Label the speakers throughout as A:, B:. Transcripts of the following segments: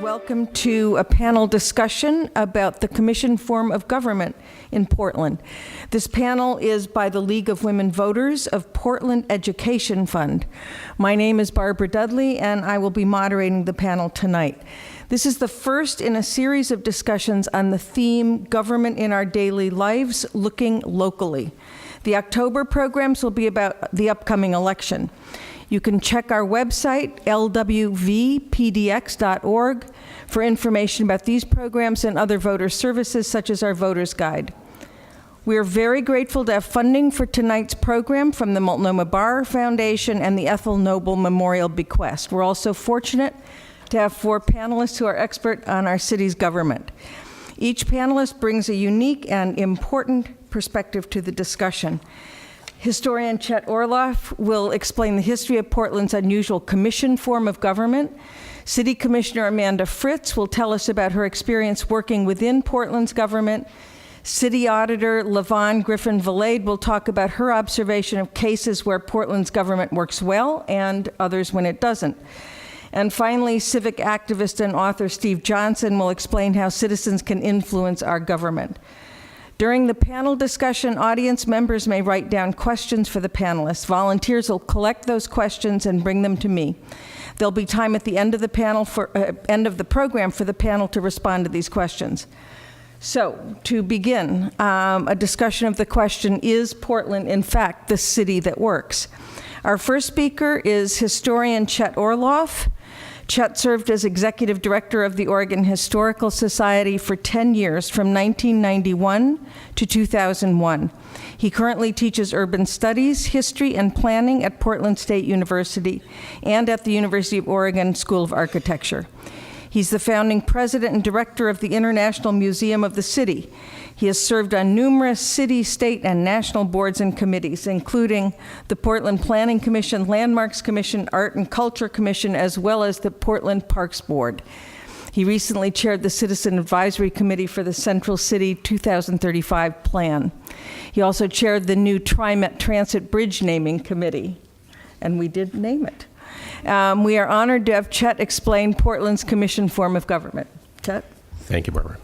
A: Welcome to a panel discussion about the commission form of government in Portland. This panel is by the League of Women Voters of Portland Education Fund. My name is Barbara Dudley, and I will be moderating the panel tonight. This is the first in a series of discussions on the theme Government in Our Daily Lives, Looking Locally. The October programs will be about the upcoming election. You can check our website, lwvpdx.org, for information about these programs and other voter services, such as our Voter's Guide. We are very grateful to have funding for tonight's program from the Multnomah Bar Foundation and the Ethel Noble Memorial Bequest. We're also fortunate to have 4 panelists who are expert on our city's government. Each panelist brings a unique and important perspective to the discussion. Historian Chet Orloff will explain the history of Portland's unusual commission form of government. City Commissioner Amanda Fritz will tell us about her experience working within Portland's government. City Auditor LaVon Griffin-Valade will talk about her observation of cases where Portland's government works well and others when it doesn't. And finally, civic activist and author Steve Johnson will explain how citizens can influence our government. During the panel discussion, audience members may write down questions for the panelists. Volunteers will collect those questions and bring them to me. There'll be time at the end of the program for the panel to respond to these questions. So, to begin, a discussion of the question, is Portland, in fact, the city that works? Our first speaker is historian Chet Orloff. Chet served as executive director of the Oregon Historical Society for 10 years, from 1991 to 2001. He currently teaches urban studies, history, and planning at Portland State University and at the University of Oregon School of Architecture. He's the founding president and director of the International Museum of the City. He has served on numerous city, state, and national boards and committees, including the Portland Planning Commission, Landmarks Commission, Art and Culture Commission, as well as the Portland Parks Board. He recently chaired the Citizen Advisory Committee for the Central City 2035 Plan. He also chaired the new TriMet Transit Bridge Naming Committee, and we did name it. We are honored to have Chet explain Portland's commission form of government. Chet?
B: Thank you, Barbara.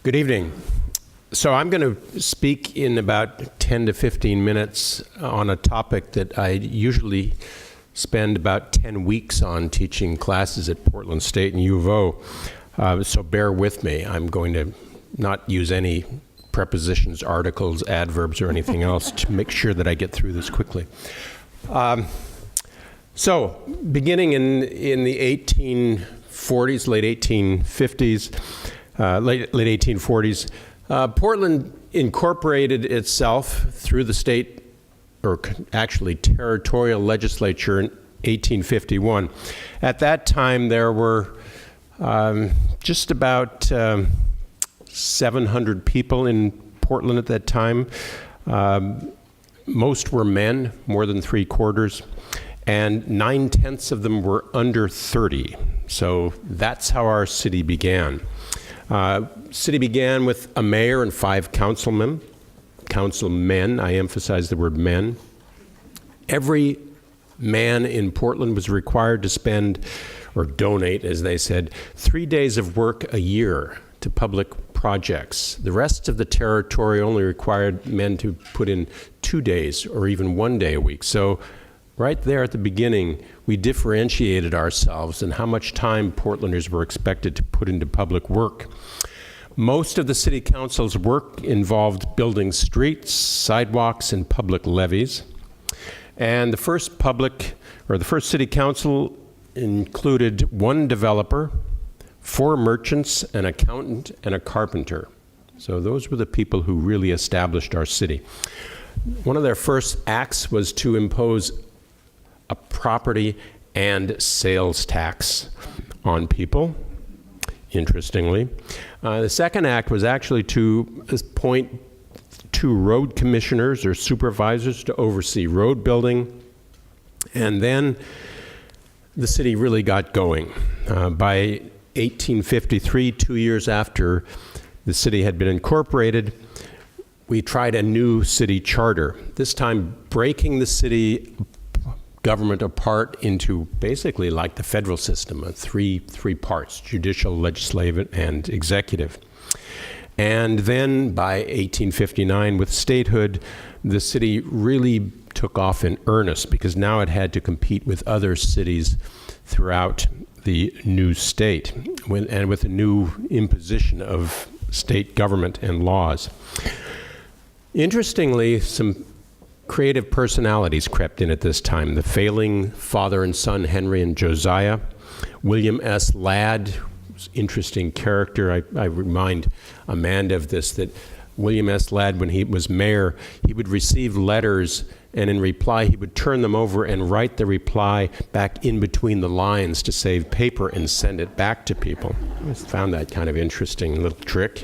B: Good evening. So I'm going to speak in about 10 to 15 minutes on a topic that I usually spend about 10 weeks on, teaching classes at Portland State and U of O. So bear with me. I'm going to not use any prepositions, articles, adverbs, or anything else to make sure that I get through this quickly. So beginning in the 1840s, late 1850s, late 1840s, Portland incorporated itself through the state, or actually territorial legislature, in 1851. At that time, there were just about 700 people in Portland at that time. Most were men, more than 3/4, and 9/10 of them were under 30. So that's how our city began. City began with a mayor and 5 councilmen, I emphasize the word men. Every man in Portland was required to spend, or donate, as they said, 3 days of work a year to public projects. The rest of the territory only required men to put in 2 days or even 1 day a week. So right there at the beginning, we differentiated ourselves in how much time Portlanders were expected to put into public work. Most of the city council's work involved building streets, sidewalks, and public levees. And the first city council included 1 developer, 4 merchants, an accountant, and a carpenter. So those were the people who really established our city. One of their first acts was to impose a property and sales tax on people, interestingly. The second act was actually to appoint 2 road commissioners or supervisors to oversee road building. And then the city really got going. By 1853, 2 years after the city had been incorporated, we tried a new city charter, this time breaking the city government apart into basically like the federal system, three parts: judicial, legislative, and executive. And then by 1859, with statehood, the city really took off in earnest, because now it had to compete with other cities throughout the new state, and with a new imposition of state government and laws. Interestingly, some creative personalities crept in at this time. The failing father and son, Henry and Josiah. William S. Ladd, interesting character. I remind Amanda of this, that William S. Ladd, when he was mayor, he would receive letters, and in reply, he would turn them over and write the reply back in between the lines to save paper and send it back to people. I found that kind of interesting little trick.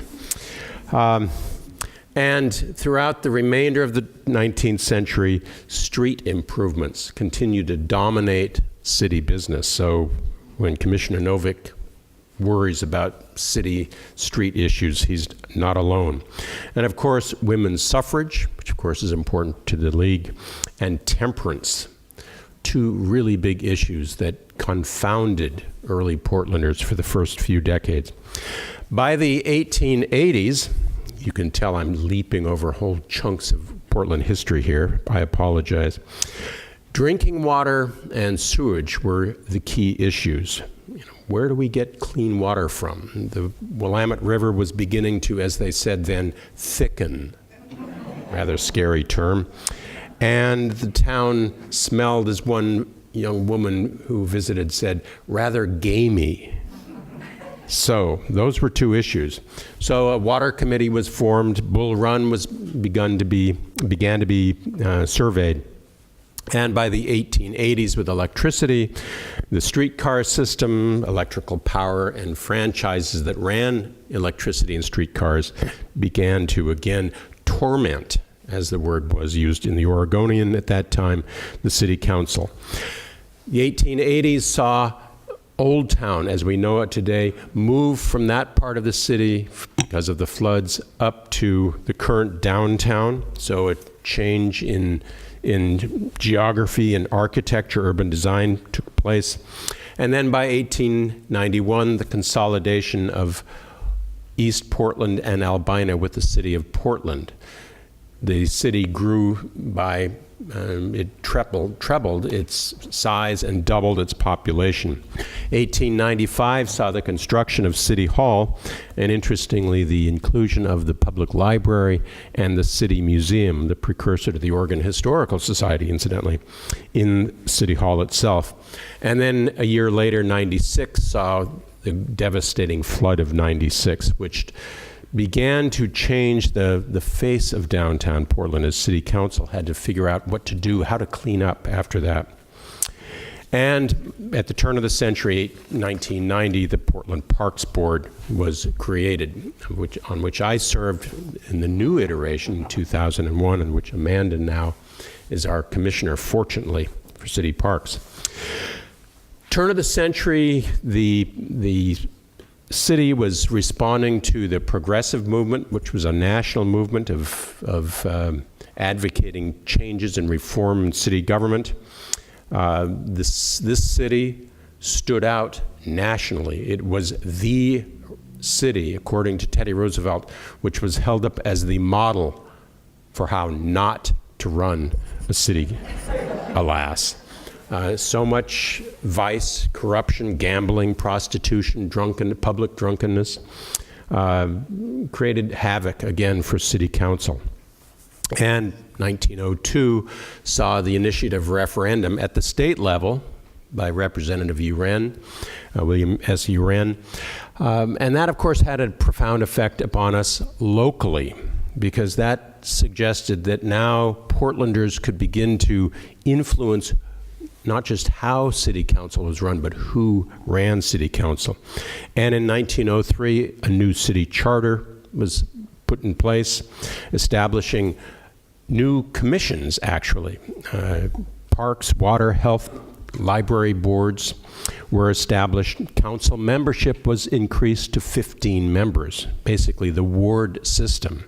B: And throughout the remainder of the 19th century, street improvements continued to dominate city business. So when Commissioner Novick worries about city street issues, he's not alone. And of course, women's suffrage, which of course is important to the League, and temperance, two really big issues that confounded early Portlanders for the first few decades. By the 1880s, you can tell I'm leaping over whole chunks of Portland history here. I apologize. Drinking water and sewage were the key issues. Where do we get clean water from? The Willamette River was beginning to, as they said then, thicken. Rather scary term. And the town smelled, as one young woman who visited said, rather gamey. So those were two issues. So a water committee was formed. Bull Run began to be surveyed. And by the 1880s, with electricity, the streetcar system, electrical power, and franchises that ran electricity and streetcars began to again torment, as the word was used in the Oregonian at that time, the city council. The 1880s saw Old Town, as we know it today, move from that part of the city because of the floods up to the current downtown. So a change in geography and architecture, urban design took place. And then by 1891, the consolidation of East Portland and Albina with the city of Portland. The city grew by, it trebled its size and doubled its population. 1895 saw the construction of City Hall, and interestingly, the inclusion of the public library and the City Museum, the precursor to the Oregon Historical Society, incidentally, in City Hall itself. And then a year later, 96, saw the devastating flood of 96, which began to change the face of downtown Portland, as City Council had to figure out what to do, how to clean up after that. And at the turn of the century, 1990, the Portland Parks Board was created, on which I served in the new iteration in 2001, and which Amanda now is our commissioner, fortunately, for city parks. Turn of the century, the city was responding to the progressive movement, which was a national movement of advocating changes and reform in city government. This city stood out nationally. It was the city, according to Teddy Roosevelt, which was held up as the model for how not to run a city, alas. So much vice, corruption, gambling, prostitution, public drunkenness created havoc again for city council. And 1902 saw the initiative referendum at the state level by Representative Uren, William S. Uren. And that, of course, had a profound effect upon us locally, because that suggested that now Portlanders could begin to influence not just how city council was run, but who ran city council. And in 1903, a new city charter was put in place, establishing new commissions, actually. Parks, water, health, library boards were established. Council membership was increased to 15 members, basically the ward system.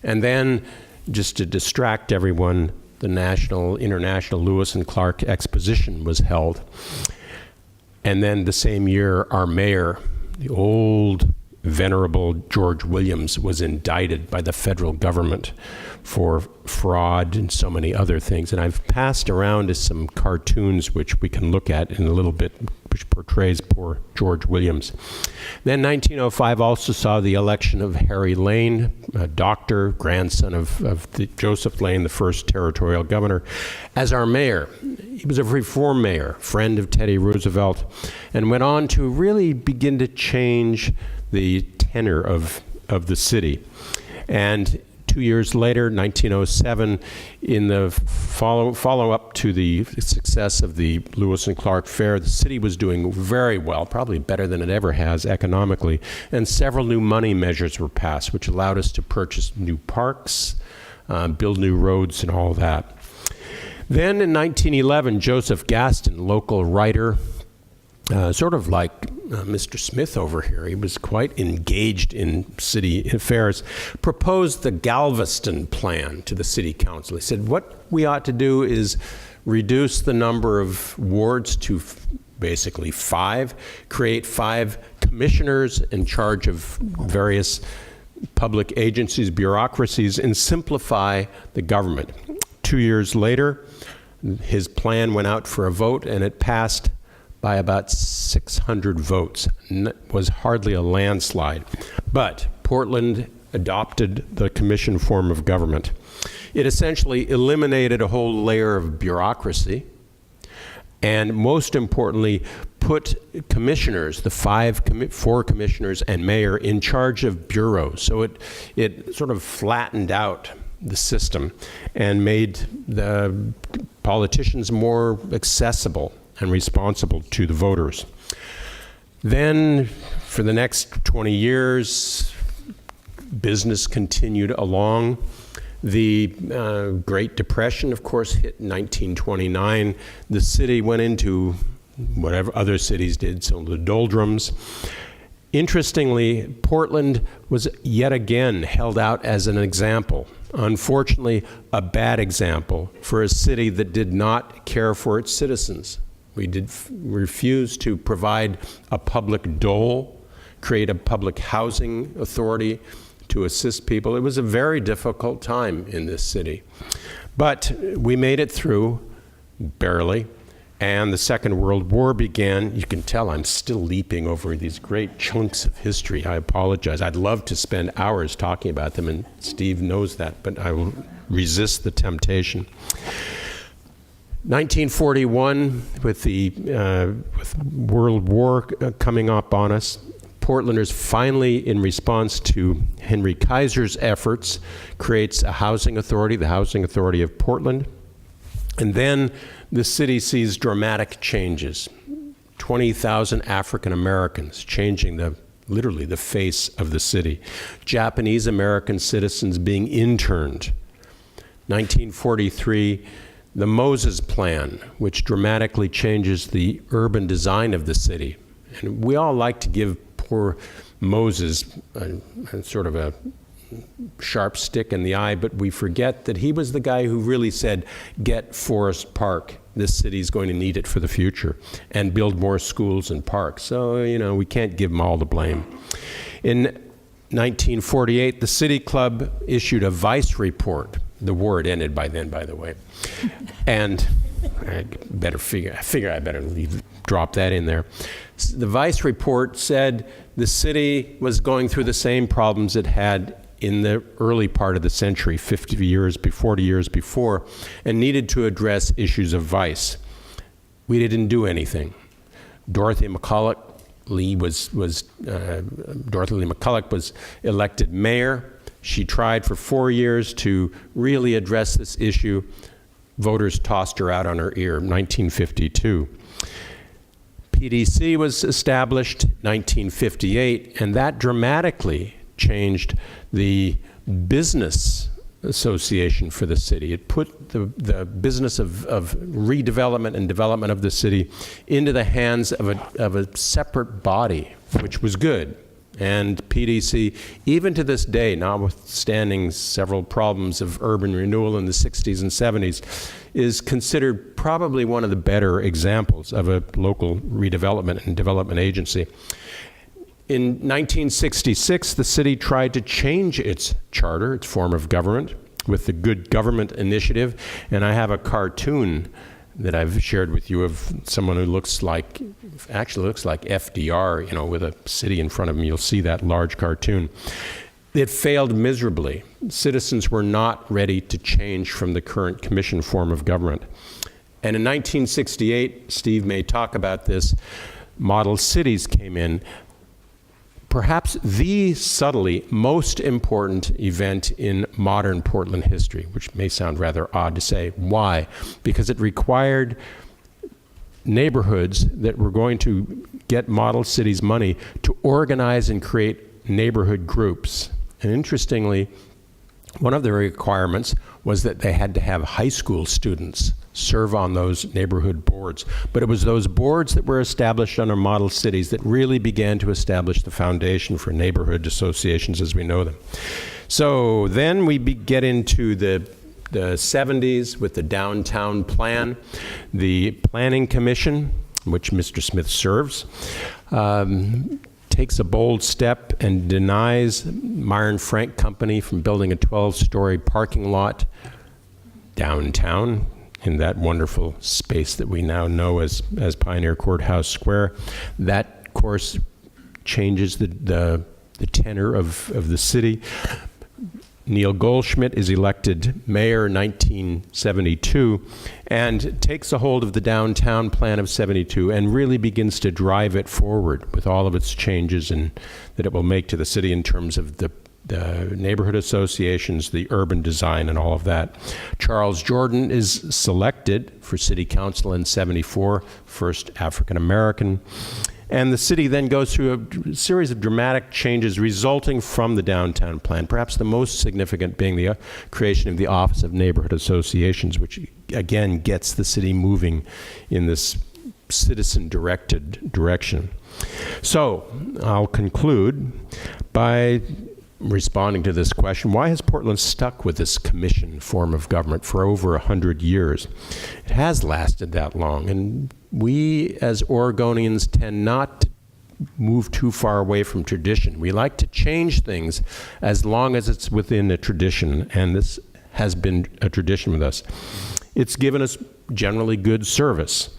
B: And then, just to distract everyone, the International Lewis and Clark Exposition was held. And then the same year, our mayor, the old venerable George Williams, was indicted by the federal government for fraud and so many other things. And I've passed around some cartoons which we can look at in a little bit, which portrays poor George Williams. Then 1905 also saw the election of Harry Lane, a doctor, grandson of Joseph Lane, the first territorial governor, as our mayor. He was a reform mayor, friend of Teddy Roosevelt, and went on to really begin to change the tenor of the city. And 2 years later, 1907, in the follow-up to the success of the Lewis and Clark Fair, the city was doing very well, probably better than it ever has economically, and several new money measures were passed, which allowed us to purchase new parks, build new roads, and all that. Then in 1911, Joseph Gaston, local writer, sort of like Mr. Smith over here, he was quite engaged in city affairs, proposed the Galveston Plan to the city council. He said, what we ought to do is reduce the number of wards to basically 5, create 5 commissioners in charge of various public agencies, bureaucracies, and simplify the government. 2 years later, his plan went out for a vote, and it passed by about 600 votes. Was hardly a landslide. But Portland adopted the commission form of government. It essentially eliminated a whole layer of bureaucracy, and most importantly, put commissioners, the 4 commissioners and mayor, in charge of bureaus. So it sort of flattened out the system and made the politicians more accessible and responsible to the voters. Then, for the next 20 years, business continued along. The Great Depression, of course, hit in 1929. The city went into whatever other cities did, so the doldrums. Interestingly, Portland was yet again held out as an example. Unfortunately, a bad example for a city that did not care for its citizens. We did refuse to provide a public dole, create a public housing authority to assist people. It was a very difficult time in this city. But we made it through, barely, and the Second World War began. You can tell I'm still leaping over these great chunks of history. I apologize. I'd love to spend hours talking about them, and Steve knows that, but I will resist the temptation. 1941, with the World War coming up on us, Portlanders finally, in response to Henry Kaiser's efforts, creates a housing authority, the Housing Authority of Portland. And then the city sees dramatic changes. 20,000 African Americans changing literally the face of the city. Japanese American citizens being interned. 1943, the Moses Plan, which dramatically changes the urban design of the city. And we all like to give poor Moses sort of a sharp stick in the eye, but we forget that he was the guy who really said, get Forest Park. This city's going to need it for the future, and build more schools and parks. So, we can't give him all the blame. In 1948, the City Club issued a vice report. The war had ended by then, by the way. And I figure I better drop that in there. The vice report said the city was going through the same problems it had in the early part of the century, 40 years before, and needed to address issues of vice. We didn't do anything. Dorothy McCulloch was elected mayor. She tried for 4 years to really address this issue. Voters tossed her out on her ear, 1952. PDC was established 1958, and that dramatically changed the business association for the city. It put the business of redevelopment and development of the city into the hands of a separate body, which was good. And PDC, even to this day, notwithstanding several problems of urban renewal in the 60s and 70s, is considered probably one of the better examples of a local redevelopment and development agency. In 1966, the city tried to change its charter, its form of government, with the Good Government Initiative, and I have a cartoon that I've shared with you of someone who actually looks like FDR, with a city in front of him. You'll see that large cartoon. It failed miserably. Citizens were not ready to change from the current commission form of government. And in 1968, Steve may talk about this, model cities came in. Perhaps the subtly most important event in modern Portland history, which may sound rather odd to say. Why? Because it required neighborhoods that were going to get model cities money to organize and create neighborhood groups. And interestingly, one of the requirements was that they had to have high school students serve on those neighborhood boards. But it was those boards that were established under model cities that really began to establish the foundation for neighborhood associations as we know them. So then we get into the 70s with the downtown plan. The Planning Commission, which Mr. Smith serves, takes a bold step and denies Myron Frank Company from building a 12-story parking lot downtown in that wonderful space that we now know as Pioneer Courthouse Square. That, of course, changes the tenor of the city. Neil Goldschmidt is elected mayor in 1972 and takes a hold of the downtown plan of 72 and really begins to drive it forward with all of its changes that it will make to the city in terms of the neighborhood associations, the urban design, and all of that. Charles Jordan is selected for city council in 74, first African American. And the city then goes through a series of dramatic changes resulting from the downtown plan, perhaps the most significant being the creation of the Office of Neighborhood Associations, which again gets the city moving in this citizen-directed direction. So I'll conclude by responding to this question: why has Portland stuck with this commission form of government for over 100 years? It has lasted that long, and we as Oregonians tend not to move too far away from tradition. We like to change things as long as it's within a tradition, and this has been a tradition with us. It's given us generally good service,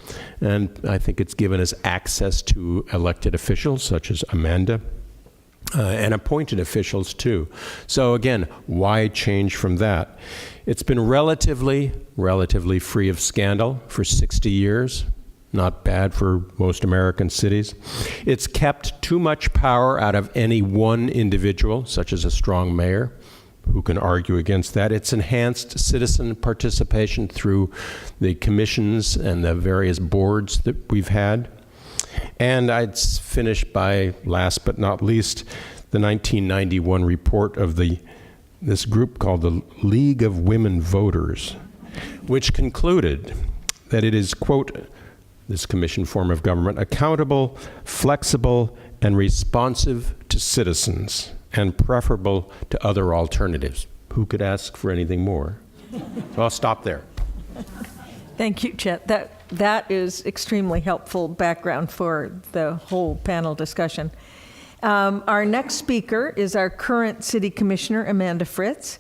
B: and I think it's given us access to elected officials such as Amanda, and appointed officials too. So again, why change from that? It's been relatively free of scandal for 60 years. Not bad for most American cities. It's kept too much power out of any one individual, such as a strong mayor. Who can argue against that? It's enhanced citizen participation through the commissions and the various boards that we've had. And I'd finish by, last but not least, the 1991 report of this group called the League of Women Voters, which concluded that it is, quote, this commission form of government, accountable, flexible, and responsive to citizens, and preferable to other alternatives. Who could ask for anything more? So I'll stop there.
A: Thank you, Chet. That is extremely helpful background for the whole panel discussion. Our next speaker is our current City Commissioner, Amanda Fritz,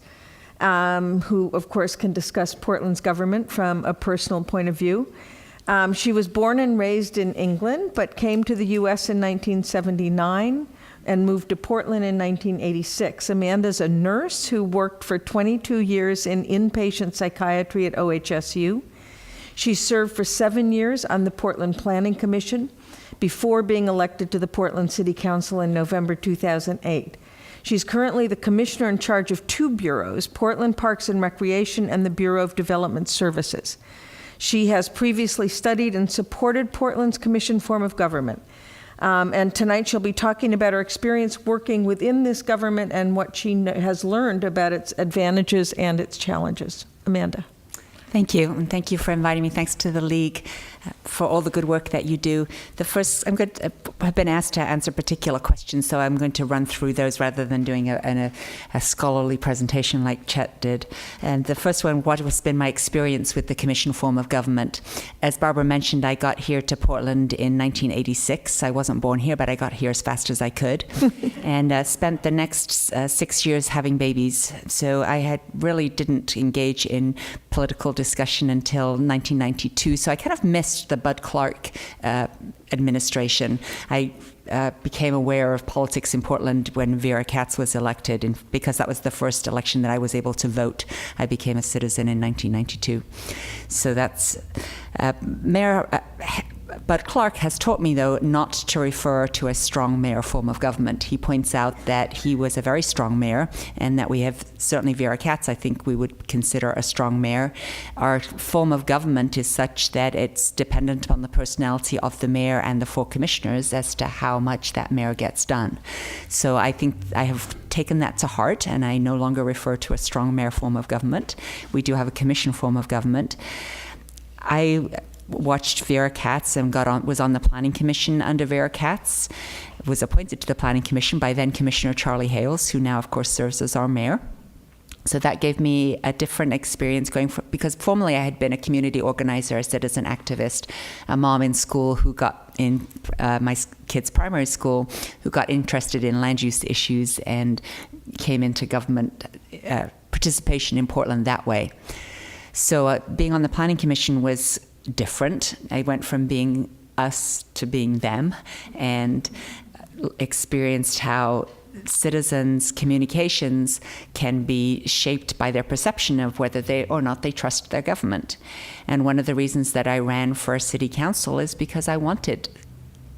A: who, of course, can discuss Portland's government from a personal point of view. She was born and raised in England, but came to the U.S. in 1979 and moved to Portland in 1986. Amanda's a nurse who worked for 22 years in inpatient psychiatry at OHSU. She served for 7 years on the Portland Planning Commission before being elected to the Portland City Council in November 2008. She's currently the commissioner in charge of 2 bureaus, Portland Parks and Recreation and the Bureau of Development Services. She has previously studied and supported Portland's commission form of government. And tonight she'll be talking about her experience working within this government and what she has learned about its advantages and its challenges. Amanda.
C: Thank you, and thank you for inviting me. Thanks to the League. for all the good work that you do. I've been asked to answer particular questions, so I'm going to run through those rather than doing a scholarly presentation like Chet did. And the first one, what has been my experience with the commission form of government? As Barbara mentioned, I got here to Portland in 1986. I wasn't born here, but I got here as fast as I could, and spent the next 6 years having babies. So I really didn't engage in political discussion until 1992. So I kind of missed the Bud Clark administration. I became aware of politics in Portland when Vera Katz was elected, and because that was the first election that I was able to vote, I became a citizen in 1992. So that's Mayor Bud Clark has taught me, though, not to refer to a strong mayor form of government. He points out that he was a very strong mayor, and that we have, certainly Vera Katz, I think we would consider a strong mayor. Our form of government is such that it's dependent on the personality of the mayor and the 4 commissioners as to how much that mayor gets done. So I think I have taken that to heart, and I no longer refer to a strong mayor form of government. We do have a commission form of government. I watched Vera Katz and was on the Planning Commission under Vera Katz, was appointed to the Planning Commission by then Commissioner Charlie Hales, who now, of course, serves as our mayor. So that gave me a different experience because formerly I had been a community organizer, a citizen activist, a mom in school who got in my kids' primary school, who got interested in land use issues and came into government participation in Portland that way. So being on the Planning Commission was different. I went from being us to being them, and experienced how citizens' communications can be shaped by their perception of whether they or not they trust their government. And one of the reasons that I ran for city council is because I wanted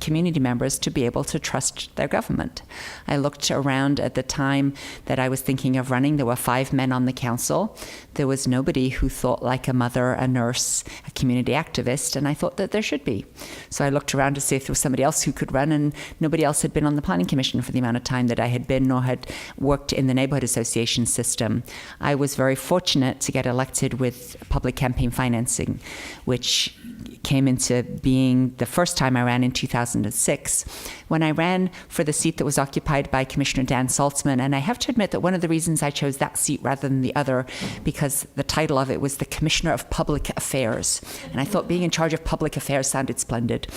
C: community members to be able to trust their government. I looked around at the time that I was thinking of running. There were 5 men on the council. There was nobody who thought like a mother, a nurse, a community activist, and I thought that there should be. So I looked around to see if there was somebody else who could run, and nobody else had been on the Planning Commission for the amount of time that I had been, nor had worked in the neighborhood association system. I was very fortunate to get elected with public campaign financing, which came into being the first time I ran in 2006, when I ran for the seat that was occupied by Commissioner Dan Saltzman. And I have to admit that one of the reasons I chose that seat rather than the other, because the title of it was the Commissioner of Public Affairs. And I thought being in charge of public affairs sounded splendid.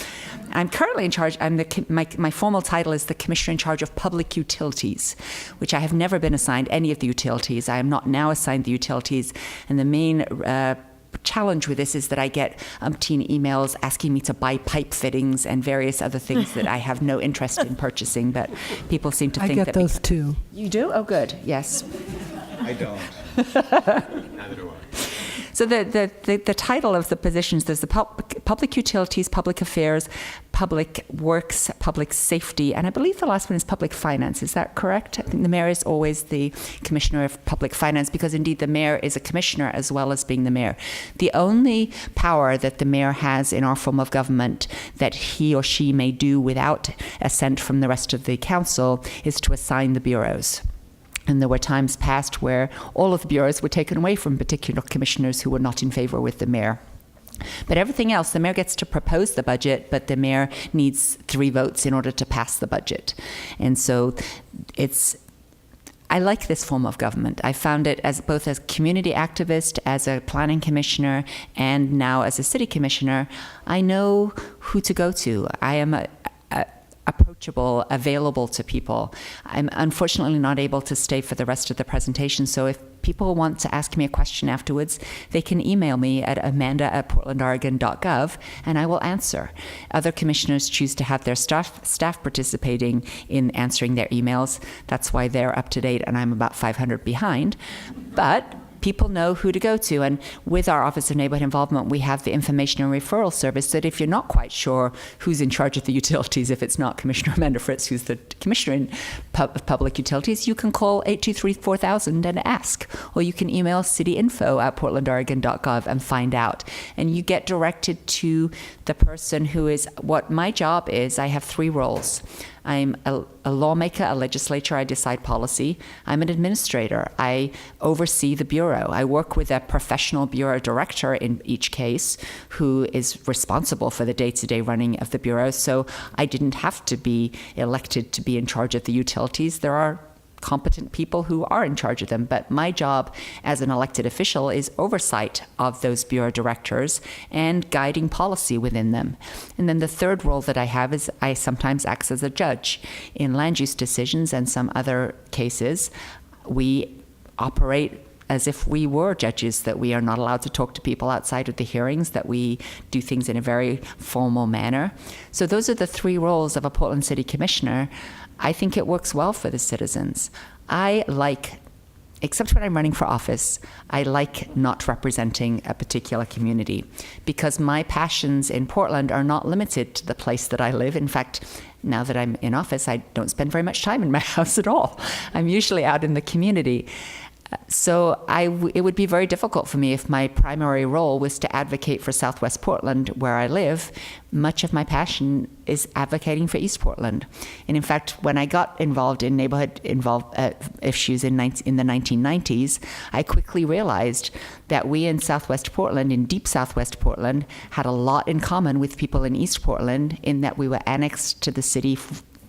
C: I'm currently in charge, my formal title is the Commissioner in charge of Public Utilities, which I have never been assigned any of the utilities. I am not now assigned the utilities. And the main challenge with this is that I get umpteen emails asking me to buy pipe fittings and various other things that I have no interest in purchasing, but people seem to think that...
D: I get those too.
C: You do? Oh, good. Yes.
B: I don't. Neither do I.
C: So the title of the positions, there's the public utilities, public affairs, public works, public safety, and I believe the last one is public finance. Is that correct? I think the mayor is always the commissioner of public finance, because indeed the mayor is a commissioner as well as being the mayor. The only power that the mayor has in our form of government that he or she may do without assent from the rest of the council is to assign the bureaus. And there were times past where all of the bureaus were taken away from particular commissioners who were not in favor with the mayor. But everything else, the mayor gets to propose the budget, but the mayor needs 3 votes in order to pass the budget. And so I like this form of government. I found it as both as community activist, as a planning commissioner, and now as a city commissioner. I know who to go to. I am approachable, available to people. I'm unfortunately not able to stay for the rest of the presentation, so if people want to ask me a question afterwards, they can email me at amanda@portlandoregon.gov, and I will answer. Other commissioners choose to have their staff participating in answering their emails. That's why they're up to date, and I'm about 500 behind. But people know who to go to. And with our Office of Neighborhood Involvement, we have the information and referral service that if you're not quite sure who's in charge of the utilities, if it's not Commissioner Amanda Fritz, who's the Commissioner in Public Utilities, you can call 823-4000 and ask. Or you can email cityinfo@portlandoregon.gov and find out. And you get directed to the person who is, what my job is, I have 3 roles. I'm a lawmaker, a legislator. I decide policy. I'm an administrator. I oversee the bureau. I work with a professional bureau director in each case who is responsible for the day-to-day running of the bureau. So I didn't have to be elected to be in charge of the utilities. There are competent people who are in charge of them, but my job as an elected official is oversight of those bureau directors and guiding policy within them. And then the third role that I have is I sometimes act as a judge in land use decisions and some other cases. We operate as if we were judges, that we are not allowed to talk to people outside of the hearings, that we do things in a very formal manner. So those are the three roles of a Portland City Commissioner. I think it works well for the citizens. I like, except when I'm running for office, I like not representing a particular community because my passions in Portland are not limited to the place that I live. In fact, now that I'm in office, I don't spend very much time in my house at all. I'm usually out in the community. So it would be very difficult for me if my primary role was to advocate for Southwest Portland, where I live. Much of my passion is advocating for East Portland. And in fact, when I got involved in neighborhood issues in the 1990s, I quickly realized that we in Southwest Portland, in deep Southwest Portland, had a lot in common with people in East Portland in that we were annexed to the city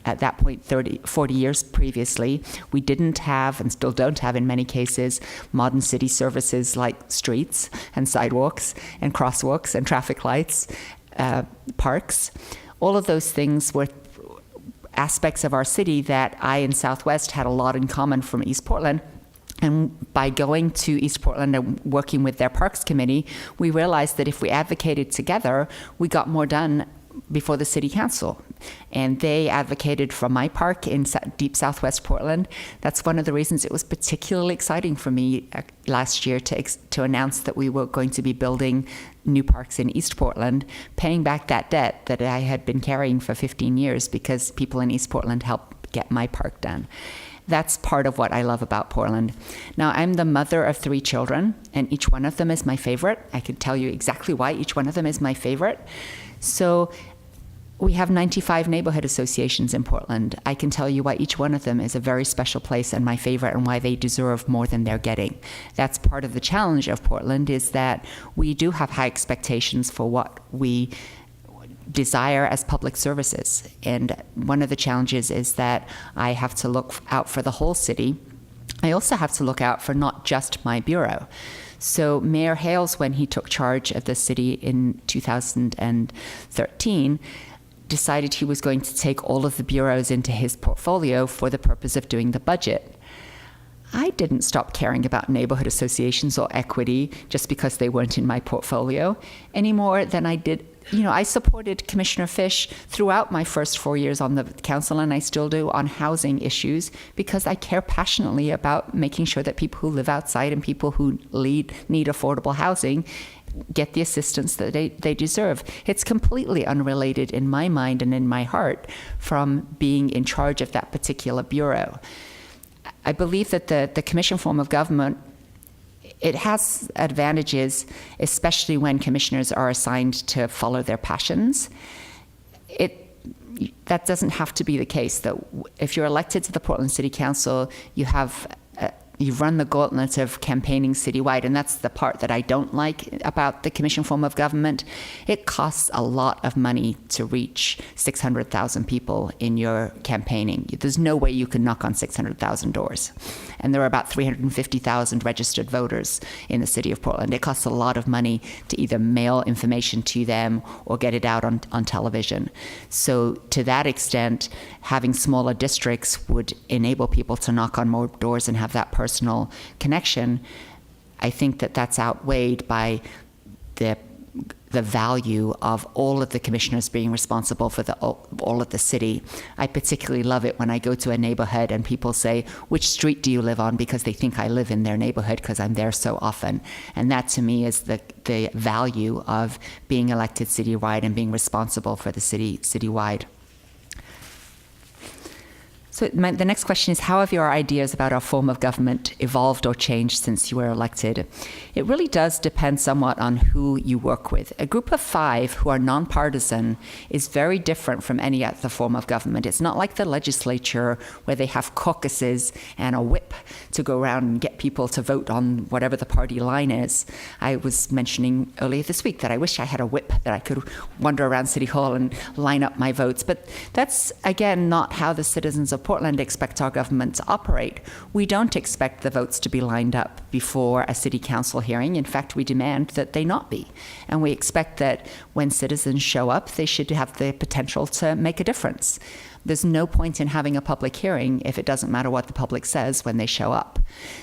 C: at that point 40 years previously. We didn't have, and still don't have in many cases, modern city services like streets and sidewalks and crosswalks and traffic lights, parks. All of those things were aspects of our city that I in Southwest had a lot in common from East Portland. And by going to East Portland and working with their Parks Committee, we realized that if we advocated together, we got more done before the City Council. And they advocated for my park in deep Southwest Portland. That's one of the reasons it was particularly exciting for me last year to announce that we were going to be building new parks in East Portland, paying back that debt that I had been carrying for 15 years because people in East Portland helped get my park done. That's part of what I love about Portland. Now, I'm the mother of 3 children, and each one of them is my favorite. I could tell you exactly why each one of them is my favorite. So we have 95 neighborhood associations in Portland. I can tell you why each one of them is a very special place and my favorite and why they deserve more than they're getting. That's part of the challenge of Portland, is that we do have high expectations for what we desire as public services. And one of the challenges is that I have to look out for the whole city. I also have to look out for not just my bureau. So Mayor Hales, when he took charge of the city in 2013, decided he was going to take all of the bureaus into his portfolio for the purpose of doing the budget. I didn't stop caring about neighborhood associations or equity just because they weren't in my portfolio any more than I did. You know, I supported Commissioner Fish throughout my first 4 years on the council, and I still do, on housing issues, because I care passionately about making sure that people who live outside and people who need affordable housing get the assistance that they deserve. It's completely unrelated in my mind and in my heart from being in charge of that particular bureau. I believe that the commission form of government, it has advantages, especially when commissioners are assigned to follow their passions. That doesn't have to be the case. That if you're elected to the Portland City Council, you've run the gauntlet of campaigning citywide, and that's the part that I don't like about the commission form of government. It costs a lot of money to reach 600,000 people in your campaigning. There's no way you can knock on 600,000 doors. And there are about 350,000 registered voters in the city of Portland. It costs a lot of money to either mail information to them or get it out on television. So to that extent, having smaller districts would enable people to knock on more doors and have that personal connection. I think that that's outweighed by the value of all of the commissioners being responsible for all of the city. I particularly love it when I go to a neighborhood and people say, "Which street do you live on?" because they think I live in their neighborhood because I'm there so often. And that to me is the value of being elected citywide and being responsible for the city citywide. So the next question is, how have your ideas about our form of government evolved or changed since you were elected? It really does depend somewhat on who you work with. A group of 5 who are nonpartisan is very different from any other form of government. It's not like the legislature where they have caucuses and a whip to go around and get people to vote on whatever the party line is. I was mentioning earlier this week that I wish I had a whip that I could wander around City Hall and line up my votes. But that's, again, not how the citizens of Portland expect our government to operate. We don't expect the votes to be lined up before a city council hearing. In fact, we demand that they not be. And we expect that when citizens show up, they should have the potential to make a difference. There's no point in having a public hearing if it doesn't matter what the public says when they show up.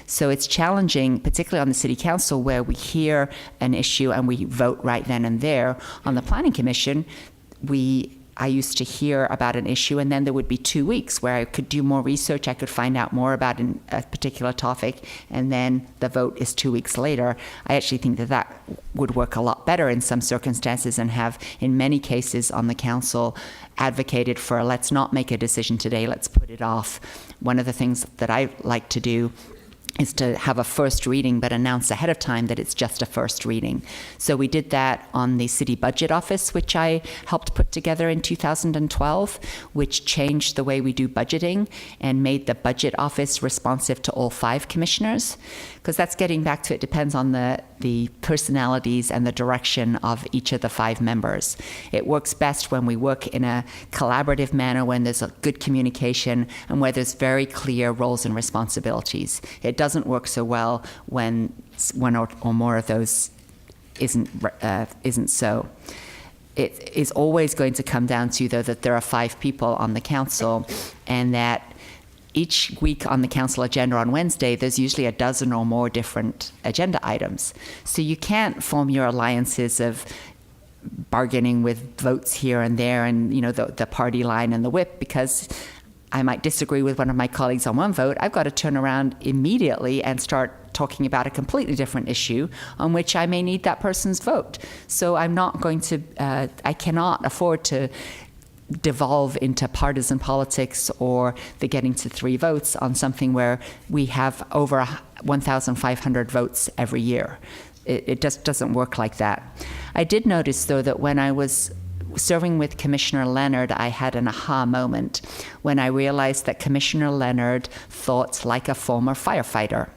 C: So it's challenging, particularly on the City Council, where we hear an issue and we vote right then and there. On the Planning Commission, I used to hear about an issue, and then there would be 2 weeks where I could do more research, I could find out more about a particular topic, and then the vote is 2 weeks later. I actually think that would work a lot better in some circumstances, and have, in many cases on the council, advocated for, let's not make a decision today, let's put it off. One of the things that I like to do is to have a first reading, but announce ahead of time that it's just a first reading. So we did that on the City Budget Office, which I helped put together in 2012, which changed the way we do budgeting and made the Budget Office responsive to all 5 commissioners. Because that's getting back to, it depends on the personalities and the direction of each of the 5 members. It works best when we work in a collaborative manner, when there's a good communication and where there's very clear roles and responsibilities. It doesn't work so well when one or more of those isn't so. It is always going to come down to, though, that there are 5 people on the council, and that each week on the council agenda on Wednesday, there's usually a dozen or more different agenda items. So you can't form your alliances of bargaining with votes here and there and, the party line and the whip, because I might disagree with one of my colleagues on one vote. I've got to turn around immediately and start talking about a completely different issue on which I may need that person's vote. So I'm not going to, I cannot afford to devolve into partisan politics or the getting to 3 votes on something where we have over 1,500 votes every year. It just doesn't work like that. I did notice, though, that when I was serving with Commissioner Leonard, I had an aha moment when I realized that Commissioner Leonard thought like a former firefighter,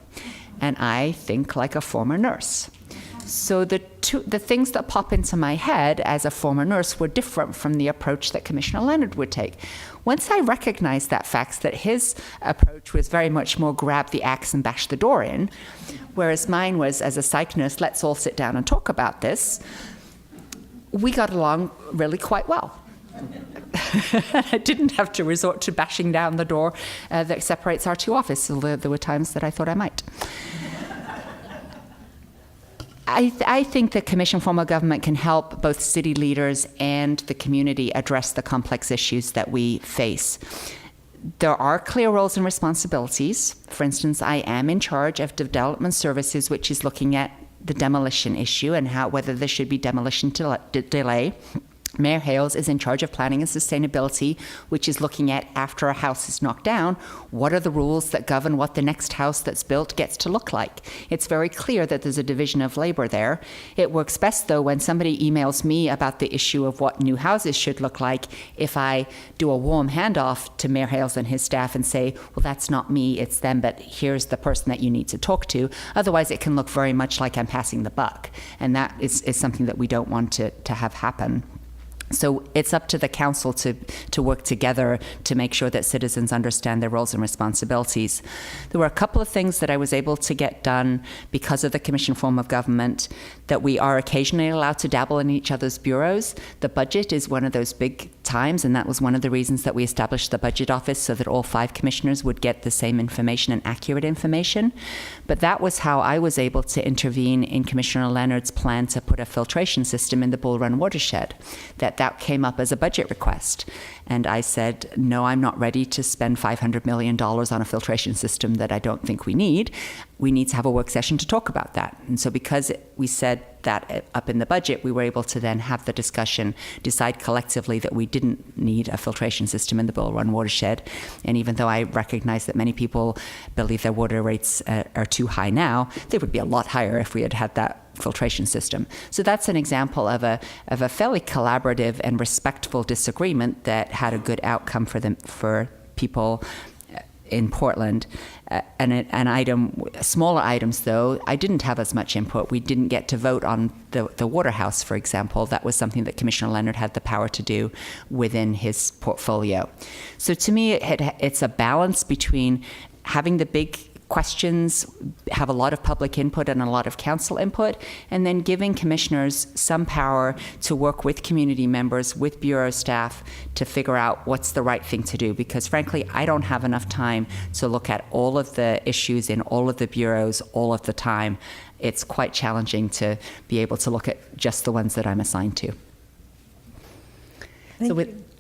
C: and I think like a former nurse. So the things that pop into my head as a former nurse were different from the approach that Commissioner Leonard would take. Once I recognized that fact, that his approach was very much more grab the axe and bash the door in, whereas mine was, as a psych nurse, let's all sit down and talk about this, we got along really quite well. I didn't have to resort to bashing down the door that separates our 2 offices, although there were times that I thought I might. I think the commission form of government can help both city leaders and the community address the complex issues that we face. There are clear roles and responsibilities. For instance, I am in charge of development services, which is looking at the demolition issue and whether there should be demolition delay. Mayor Hales is in charge of planning and sustainability, which is looking at, after a house is knocked down, what are the rules that govern what the next house that's built gets to look like. It's very clear that there's a division of labor there. It works best, though, when somebody emails me about the issue of what new houses should look like, if I do a warm handoff to Mayor Hales and his staff and say, well, that's not me, it's them, but here's the person that you need to talk to. Otherwise, it can look very much like I'm passing the buck, and that is something that we don't want to have happen. So it's up to the council to work together to make sure that citizens understand their roles and responsibilities. There were a couple of things that I was able to get done because of the commission form of government, that we are occasionally allowed to dabble in each other's bureaus. The budget is one of those big times, and that was one of the reasons that we established the budget office, so that all 5 commissioners would get the same information and accurate information. But that was how I was able to intervene in Commissioner Leonard's plan to put a filtration system in the Bull Run watershed. That came up as a budget request. And I said, no, I'm not ready to spend $500 million on a filtration system that I don't think we need. We need to have a work session to talk about that. And so because we said that up in the budget, we were able to then have the discussion, decide collectively that we didn't need a filtration system in the Bull Run watershed. And even though I recognize that many people believe their water rates are too high now, they would be a lot higher if we had had that filtration system. So that's an example of a fairly collaborative and respectful disagreement that had a good outcome for people in Portland. Smaller items though, I didn't have as much input. We didn't get to vote on the Waterhouse, for example. That was something that Commissioner Leonard had the power to do within his portfolio. So to me, it's a balance between having the big questions, have a lot of public input and a lot of council input, and then giving commissioners some power to work with community members, with bureau staff, to figure out what's the right thing to do. Because frankly, I don't have enough time to look at all of the issues in all of the bureaus all of the time. It's quite challenging to be able to look at just the ones that I'm assigned to.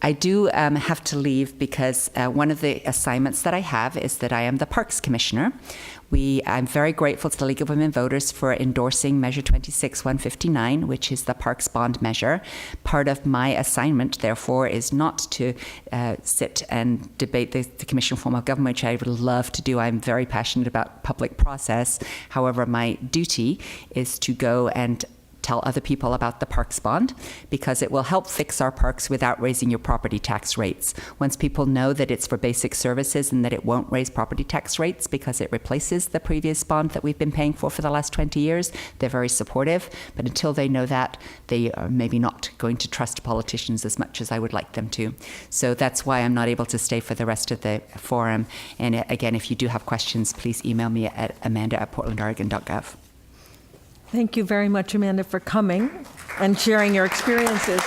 C: I do have to leave because one of the assignments that I have is that I am the Parks Commissioner. I'm very grateful to the League of Women Voters for endorsing Measure 26-159, which is the Parks Bond measure. Part of my assignment, therefore, is not to sit and debate the Commission form of government, which I would love to do. I'm very passionate about public process. However, my duty is to go and tell other people about the Parks Bond, because it will help fix our parks without raising your property tax rates. Once people know that it's for basic services and that it won't raise property tax rates because it replaces the previous bond that we've been paying for the last 20 years, they're very supportive. But until they know that, they are maybe not going to trust politicians as much as I would like them to. So that's why I'm not able to stay for the rest of the forum. And again, if you do have questions, please email me at amanda@portlandoregon.gov.
A: Thank you very much, Amanda, for coming and sharing your experiences.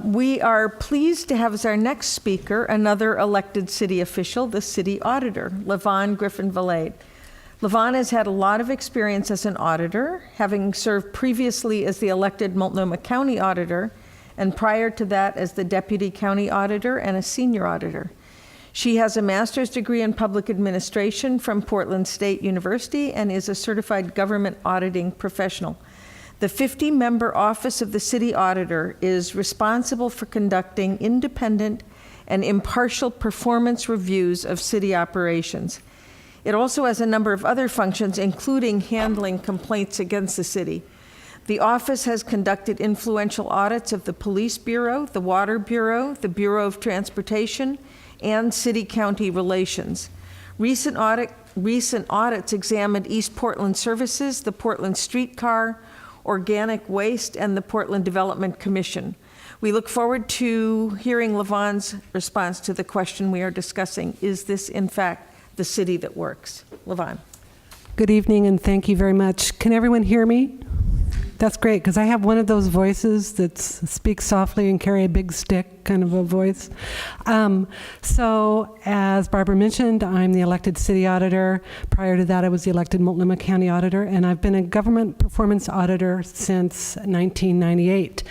A: We are pleased to have as our next speaker another elected city official, the city auditor, Levon Griffin-Valade. Levon has had a lot of experience as an auditor, having served previously as the elected Multnomah County auditor, and prior to that as the deputy county auditor and a senior auditor. She has a master's degree in public administration from Portland State University and is a certified government auditing professional. The 50-member Office of the City Auditor is responsible for conducting independent and impartial performance reviews of city operations. It also has a number of other functions, including handling complaints against the city. The office has conducted influential audits of the Police Bureau, the Water Bureau, the Bureau of Transportation, and city-county relations. Recent audits examined East Portland Services, the Portland Streetcar, Organic Waste, and the Portland Development Commission. We look forward to hearing Levon's response to the question we are discussing. Is this, in fact, the city that works? Levon.
D: Good evening, and thank you very much. Can everyone hear me? That's great, because I have one of those voices that speaks softly and carry a big stick kind of a voice. So as Barbara mentioned, I'm the elected city auditor. Prior to that, I was the elected Multnomah County auditor, and I've been a government performance auditor since 1998.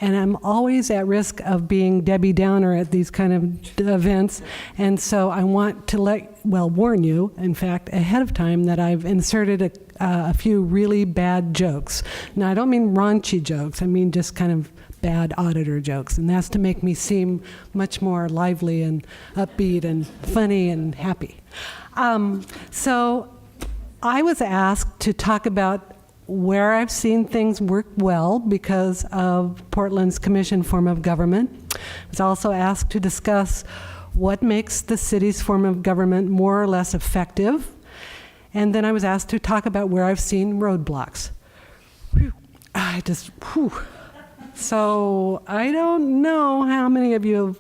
D: And I'm always at risk of being Debbie Downer at these kind of events. And so I want to warn you, in fact, ahead of time, that I've inserted a few really bad jokes. Now, I don't mean raunchy jokes. I mean just kind of bad auditor jokes. And that's to make me seem much more lively and upbeat and funny and happy. So I was asked to talk about where I've seen things work well because of Portland's commission form of government. I was also asked to discuss what makes the city's form of government more or less effective. And then I was asked to talk about where I've seen roadblocks. So I don't know how many of you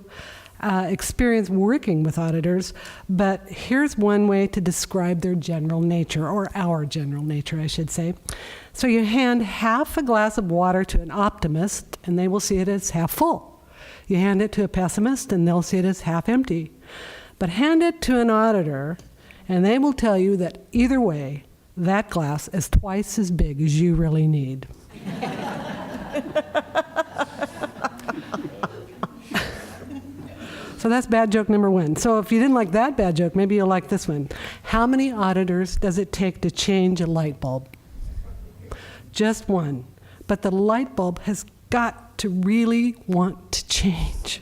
D: have experience working with auditors, but here's one way to describe their general nature, or our general nature, I should say. So you hand half a glass of water to an optimist, and they will see it as half full. You hand it to a pessimist, and they'll see it as half empty. But hand it to an auditor, and they will tell you that either way, that glass is twice as big as you really need. So that's bad joke number one. So if you didn't like that bad joke, maybe you'll like this one. How many auditors does it take to change a light bulb? Just one. But the light bulb has got to really want to change.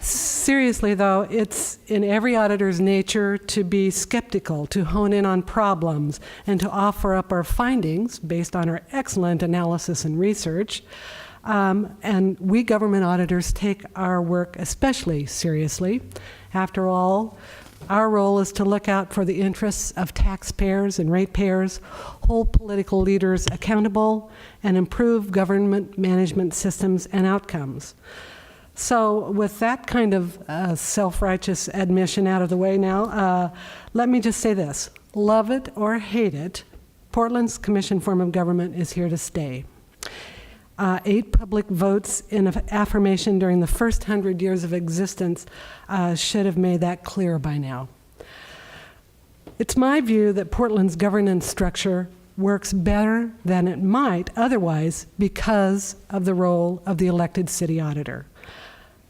D: Seriously, though, it's in every auditor's nature to be skeptical, to hone in on problems, and to offer up our findings based on our excellent analysis and research. And we government auditors take our work especially seriously. After all, our role is to look out for the interests of taxpayers and ratepayers, hold political leaders accountable, and improve government management systems and outcomes. So with that kind of self-righteous admission out of the way now, let me just say this. Love it or hate it, Portland's commission form of government is here to stay. 8 public votes in affirmation during the first 100 years of existence should have made that clear by now. It's my view that Portland's governance structure works better than it might otherwise because of the role of the elected city auditor.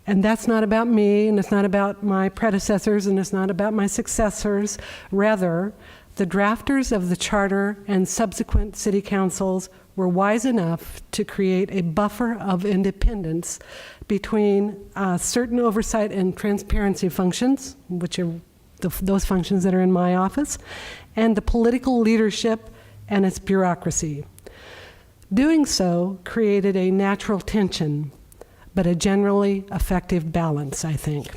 D: And that's not about me, and it's not about my predecessors, and it's not about my successors. Rather, the drafters of the charter and subsequent city councils were wise enough to create a buffer of independence between certain oversight and transparency functions, which are those functions that are in my office, and the political leadership and its bureaucracy. Doing so created a natural tension, but a generally effective balance, I think.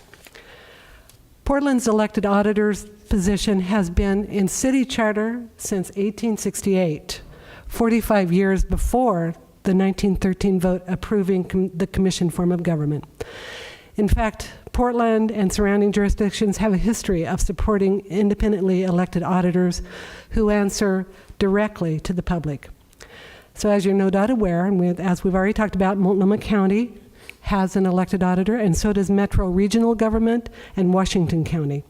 D: Portland's elected auditor's position has been in city charter since 1868, 45 years before the 1913 vote approving the commission form of government. In fact, Portland and surrounding jurisdictions have a history of supporting independently elected auditors who answer directly to the public. So as you're no doubt aware, and as we've already talked about, Multnomah County has an elected auditor, and so does Metro Regional Government and Washington County.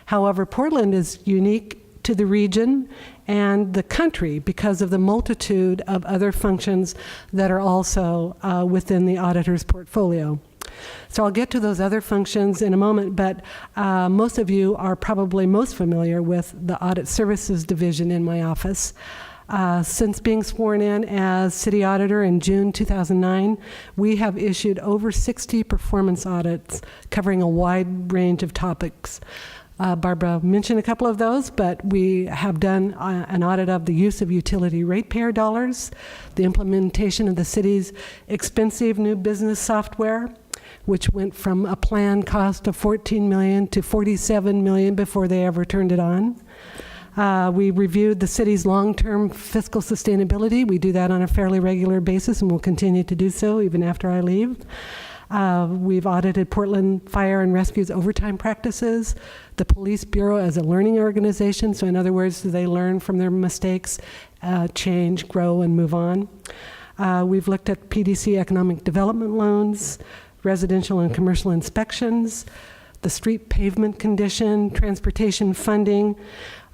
D: However, Portland is unique to the region and the country because of the multitude of other functions that are also within the auditor's portfolio. So I'll get to those other functions in a moment, but most of you are probably most familiar with the Audit Services Division in my office. Since being sworn in as city auditor in June 2009, we have issued over 60 performance audits covering a wide range of topics. Barbara mentioned a couple of those, but we have done an audit of the use of utility ratepayer dollars, the implementation of the city's expensive new business software, which went from a planned cost of $14 million to $47 million before they ever turned it on. We reviewed the city's long-term fiscal sustainability. We do that on a fairly regular basis, and we'll continue to do so even after I leave. We've audited Portland Fire and Rescue's overtime practices, the Police Bureau as a learning organization. So in other words, do they learn from their mistakes, change, grow, and move on? We've looked at PDC economic development loans, residential and commercial inspections, the street pavement condition, transportation funding.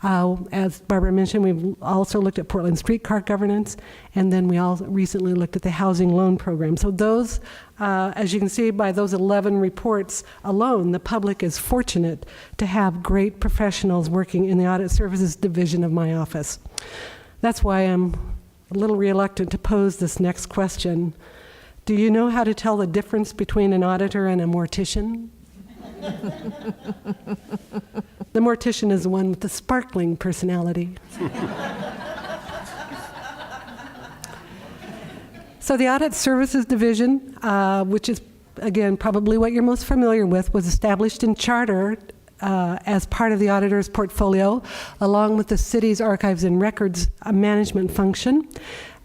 D: As Barbara mentioned, we've also looked at Portland streetcar governance, and then we also recently looked at the housing loan program. So those, as you can see by those 11 reports alone, the public is fortunate to have great professionals working in the Audit Services Division of my office. That's why I'm a little reluctant to pose this next question. Do you know how to tell the difference between an auditor and a mortician? The mortician is the one with the sparkling personality. So the Audit Services Division, which is, again, probably what you're most familiar with, was established in charter as part of the auditor's portfolio, along with the city's archives and records management function.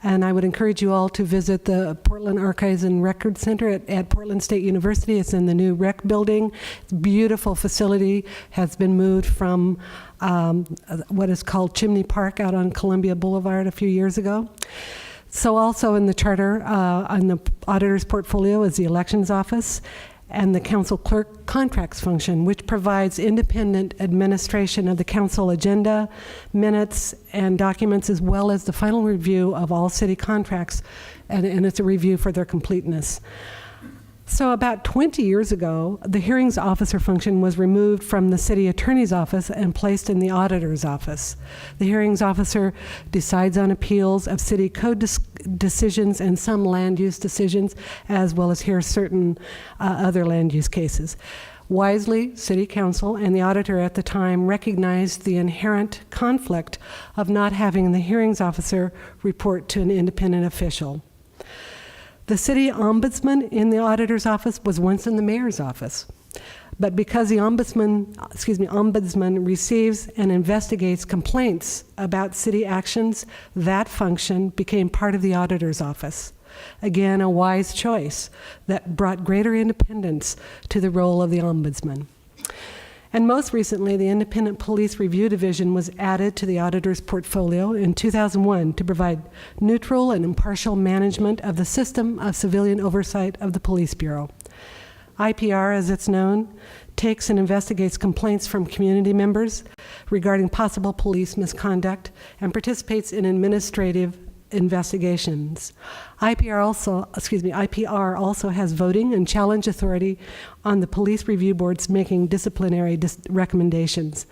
D: And I would encourage you all to visit the Portland Archives and Records Center at Portland State University. It's in the new rec building. It's a beautiful facility, has been moved from what is called Chimney Park out on Columbia Boulevard a few years ago. So also in the charter, on the auditor's portfolio is the elections office. and the council clerk contracts function, which provides independent administration of the council agenda, minutes, and documents, as well as the final review of all city contracts, and it's a review for their completeness. So about 20 years ago, the hearings officer function was removed from the city attorney's office and placed in the auditor's office. The hearings officer decides on appeals of city code decisions and some land use decisions, as well as hears certain other land use cases. Wisely, City Council and the auditor at the time recognized the inherent conflict of not having the hearings officer report to an independent official. The city ombudsman in the auditor's office was once in the mayor's office. But because the ombudsman receives and investigates complaints about city actions, that function became part of the auditor's office. Again, a wise choice that brought greater independence to the role of the ombudsman. And most recently, the Independent Police Review Division was added to the auditor's portfolio in 2001 to provide neutral and impartial management of the system of civilian oversight of the Police Bureau. IPR, as it's known, takes and investigates complaints from community members regarding possible police misconduct and participates in administrative investigations. IPR also has voting and challenge authority on the police review boards making disciplinary recommendations.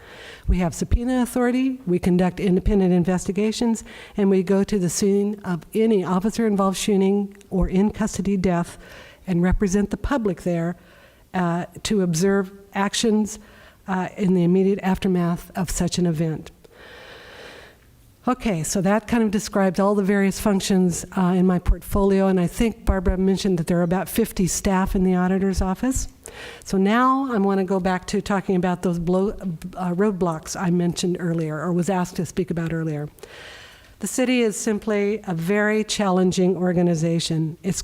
D: We have subpoena authority, we conduct independent investigations, and we go to the scene of any officer-involved shooting or in-custody death and represent the public there to observe actions in the immediate aftermath of such an event. Okay, so that kind of describes all the various functions in my portfolio, and I think Barbara mentioned that there are about 50 staff in the auditor's office. So now I want to go back to talking about those roadblocks I mentioned earlier, or was asked to speak about earlier. The city is simply a very challenging organization. It's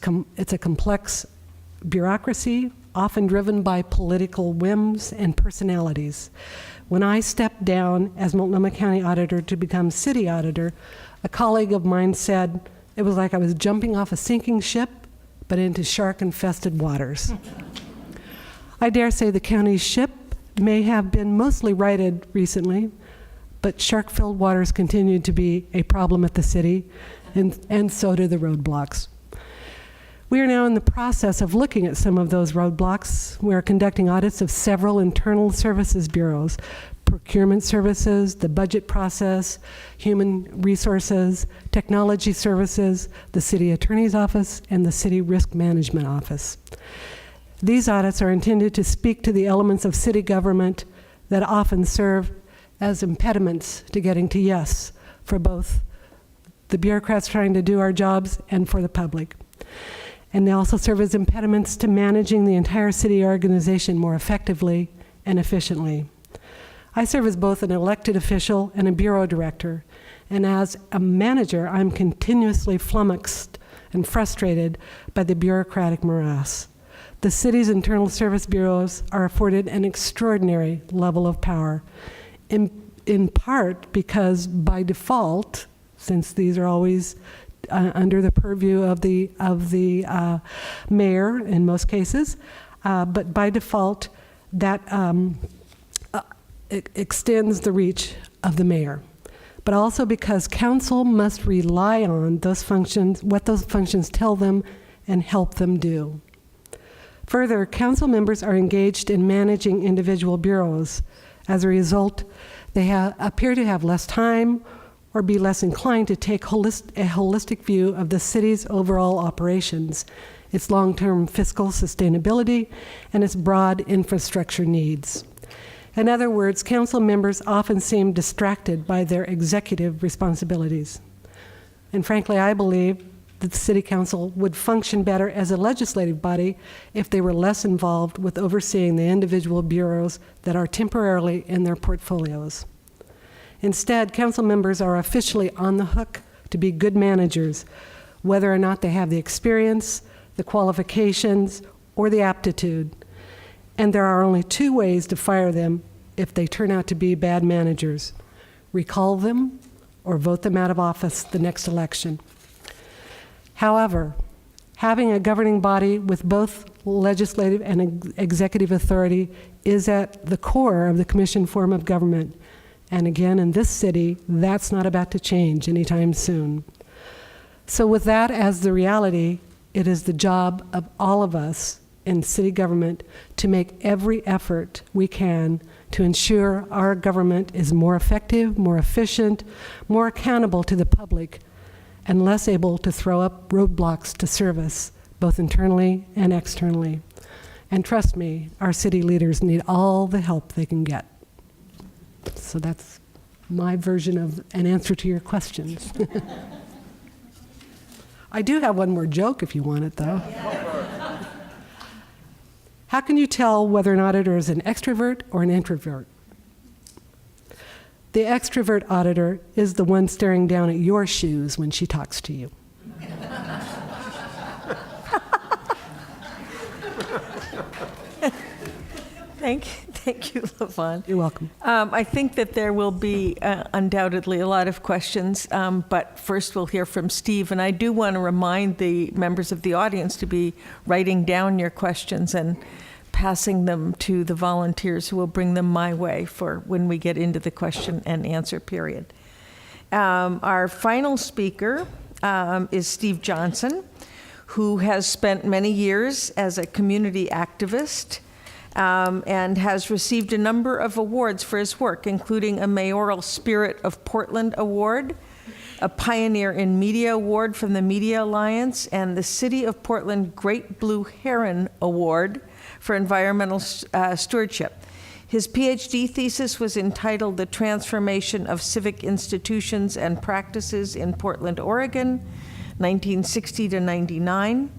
D: a complex bureaucracy, often driven by political whims and personalities. When I stepped down as Multnomah County Auditor to become City Auditor, a colleague of mine said it was like I was jumping off a sinking ship, but into shark-infested waters. I dare say the county's ship may have been mostly righted recently, but shark-filled waters continue to be a problem at the city, and so do the roadblocks. We are now in the process of looking at some of those roadblocks. We are conducting audits of several internal services bureaus, procurement services, the budget process, human resources, technology services, the city attorney's office, and the city risk management office. These audits are intended to speak to the elements of city government that often serve as impediments to getting to yes for both the bureaucrats trying to do our jobs and for the public. And they also serve as impediments to managing the entire city organization more effectively and efficiently. I serve as both an elected official and a bureau director, and as a manager, I'm continuously flummoxed and frustrated by the bureaucratic morass. The city's internal service bureaus are afforded an extraordinary level of power, in part because by default, since these are always under the purview of the mayor in most cases, but by default, that extends the reach of the mayor. But also because council must rely on those functions, what those functions tell them and help them do. Further, council members are engaged in managing individual bureaus. As a result, they appear to have less time or be less inclined to take a holistic view of the city's overall operations, its long-term fiscal sustainability, and its broad infrastructure needs. In other words, council members often seem distracted by their executive responsibilities. And frankly, I believe that the City Council would function better as a legislative body if they were less involved with overseeing the individual bureaus that are temporarily in their portfolios. Instead, council members are officially on the hook to be good managers, whether or not they have the experience, the qualifications, or the aptitude. And there are only two ways to fire them if they turn out to be bad managers: recall them or vote them out of office the next election. However, having a governing body with both legislative, and executive authority is at the core of the commission form of government. And again, in this city, that's not about to change anytime soon. So with that as the reality, it is the job of all of us in city government to make every effort we can to ensure our government is more effective, more efficient, more accountable to the public, and less able to throw up roadblocks to service, both internally and externally. And trust me, our city leaders need all the help they can get. So that's my version of an answer to your questions. I do have one more joke if you want it, though. How can you tell whether an auditor is an extrovert or an introvert? The extrovert auditor is the one staring down at your shoes when she talks to you.
A: Thank you, LaVon.
D: You're welcome.
A: I think that there will be undoubtedly a lot of questions, but first we'll hear from Steve. And I do want to remind the members of the audience to be writing down your questions and passing them to the volunteers who will bring them my way for when we get into the question and answer period. Our final speaker is Steve Johnson, who has spent many years as a community activist and has received a number of awards for his work, including a Mayoral Spirit of Portland Award, a Pioneer in Media Award from the Media Alliance, and the City of Portland Great Blue Heron Award for Environmental Stewardship. His PhD thesis was entitled The Transformation of Civic Institutions and Practices in Portland, Oregon, 1960 to 99.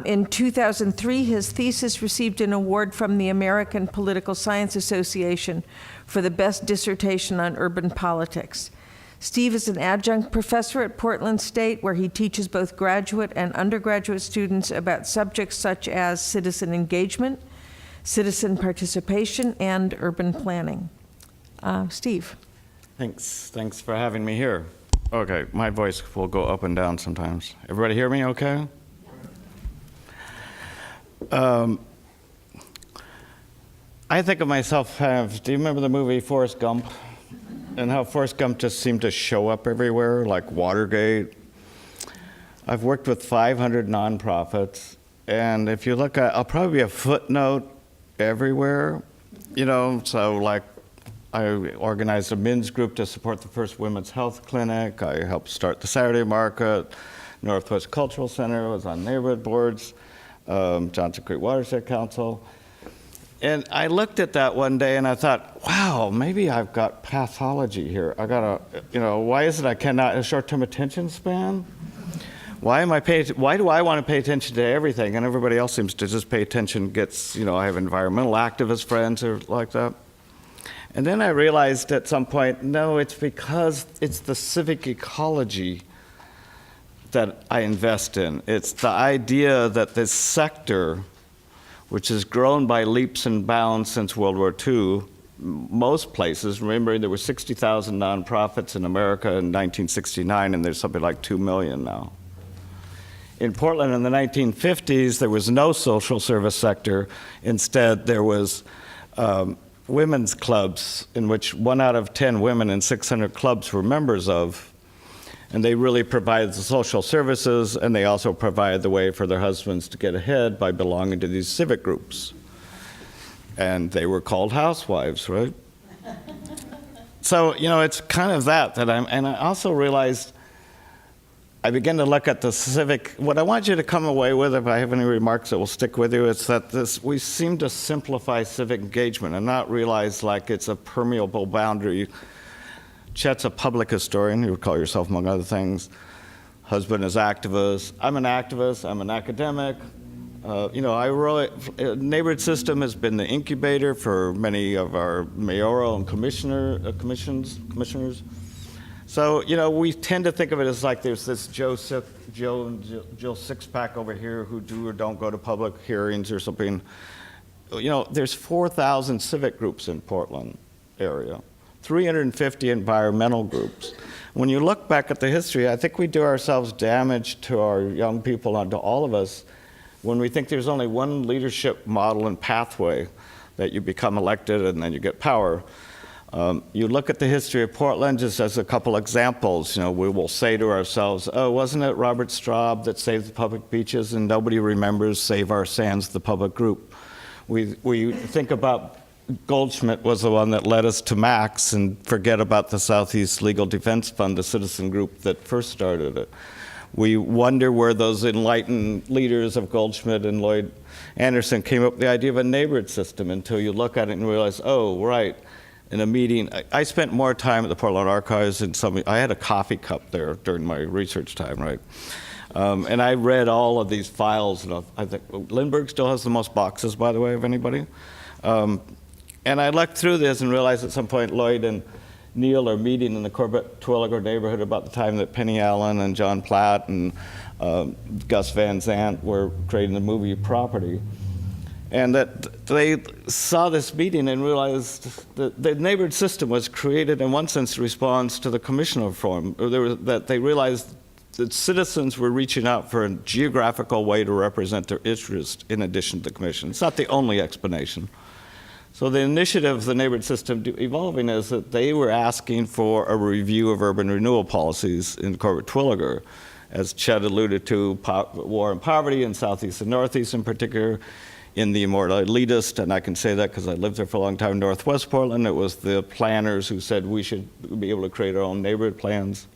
A: In 2003, his thesis received an award from the American Political Science Association for the best dissertation on urban politics. Steve is an adjunct professor at Portland State, where he teaches both graduate and undergraduate students about subjects such as citizen engagement, citizen participation, and urban planning. Steve.
E: Thanks for having me here. Okay, my voice will go up and down sometimes. Everybody hear me okay? I think of myself do you remember the movie Forrest Gump? And how Forrest Gump just seemed to show up everywhere, like Watergate. I've worked with 500 nonprofits, and if you look at, I'll probably be a footnote everywhere, so like I organized a men's group to support the first women's health clinic. I helped start the Saturday Market, Northwest Cultural Center, was on neighborhood boards, Johnson Creek Watershed Council. And I looked at that one day and I thought, wow, maybe I've got pathology here. I got why is it I cannot, a short-term attention span? Why do I want to pay attention to everything and everybody else seems to just pay attention, I have environmental activist friends who are like that. And then I realized at some point, no, it's because it's the civic ecology that I invest in. It's the idea that this sector, which has grown by leaps and bounds since World War II, most places, remembering there were 60,000 nonprofits in America in 1969, and there's something like 2 million now. In Portland in the 1950s, there was no social service sector. Instead, there was women's clubs in which 1 out of 10 women in 600 clubs were members of. And they really provided the social services, and they also provided the way for their husbands to get ahead by belonging to these civic groups. And they were called housewives, right? So, it's kind of and I also realized, I began to look at the civic, what I want you to come away with, if I have any remarks that will stick with you, it's that we seem to simplify civic engagement and not realize like it's a permeable boundary. Chet's a public historian, you would call yourself among other things. Husband is activist. I'm an activist, I'm an academic. Neighborhood system has been the incubator for many of our mayoral and commissioners. So, we tend to think of it as like there's this Jill six-pack over here who do or don't go to public hearings or something. There's 4,000 civic groups in Portland area. 350 environmental groups. When you look back at the history, I think we do ourselves damage to our young people and to all of us when we think there's only one leadership model and pathway, that you become elected and then you get power, you look at the history of Portland just as a couple examples. You know, we will say to ourselves, oh, wasn't it Robert Straub that saved the public beaches? And nobody remembers Save Our Sands, the public group. We think about Goldschmidt was the one that led us to Max, and forget about the Southeast Legal Defense Fund, the citizen group that first started it. We wonder where those enlightened leaders of Goldschmidt and Lloyd Anderson came up with the idea of a neighborhood system, until you look at it and realize, oh, right, in a meeting, I spent more time at the Portland Archives and I had a coffee cup there during my research time, right? And I read all of these files, and I think Lindbergh still has the most boxes, by the way, of anybody. And I looked through this and realized at some point Lloyd and Neil are meeting in the Corbett-Twilliger neighborhood about the time that Penny Allen and John Platt and Gus Van Sant were creating the movie Property. And that they saw this meeting and realized that the neighborhood system was created in one sense in response to the commission reform, that they realized that citizens were reaching out for a geographical way to represent their interest in addition to the commission. It's not the only explanation. So the initiative of the neighborhood system evolving is that they were asking for a review of urban renewal policies in Corbett-Twilliger. As Chet alluded to, war and poverty in Southeast and Northeast in particular, in the more elitist, and I can say that because I lived there for a long time, Northwest Portland, it was the planners who said we should be able to create our own neighborhood plans.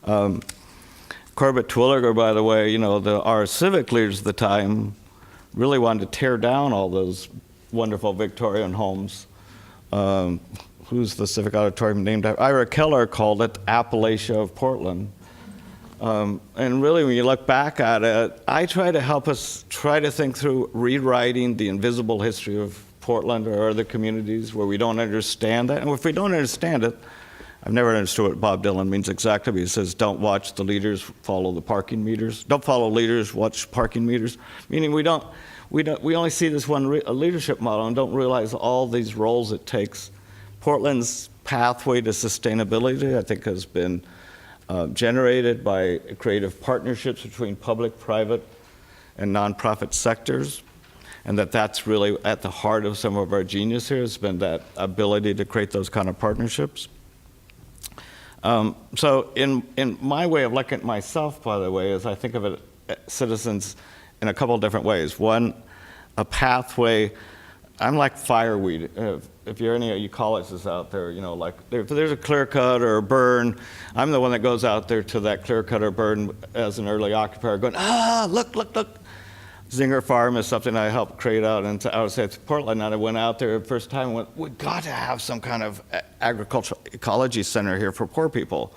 E: Corbett-Twilliger, by the way, you know, our civic leaders at the time really wanted to tear down all those wonderful Victorian homes. Who's the civic auditorium named after? Ira Keller called it Appalachia of Portland. And really, when you look back at it, I try to help us try to think through rewriting the invisible history of Portland or other communities where we don't understand that. And if we don't understand it, I've never understood what Bob Dylan means exactly, but he says, don't watch the leaders, follow the parking meters. Don't follow leaders, watch parking meters. Meaning we only see this one leadership model and don't realize all these roles it takes. Portland's pathway to sustainability, I think, has been generated by creative partnerships between public, private, and nonprofit sectors, and that's really at the heart of some of our genius here, has been that ability to create those kind of partnerships. So in my way of looking at myself, by the way, is I think of it, citizens in a couple of different ways. One, a pathway. I'm like fireweed. If you're any of you colleges out there, you know, like if there's a clear cut or a burn, I'm the one that goes out there to that clear cut or burn as an early occupier going, look. Zinger Farm is something I helped create out in South Portland, and I went out there the first time and went, we've got to have some kind of agricultural ecology center here for poor people.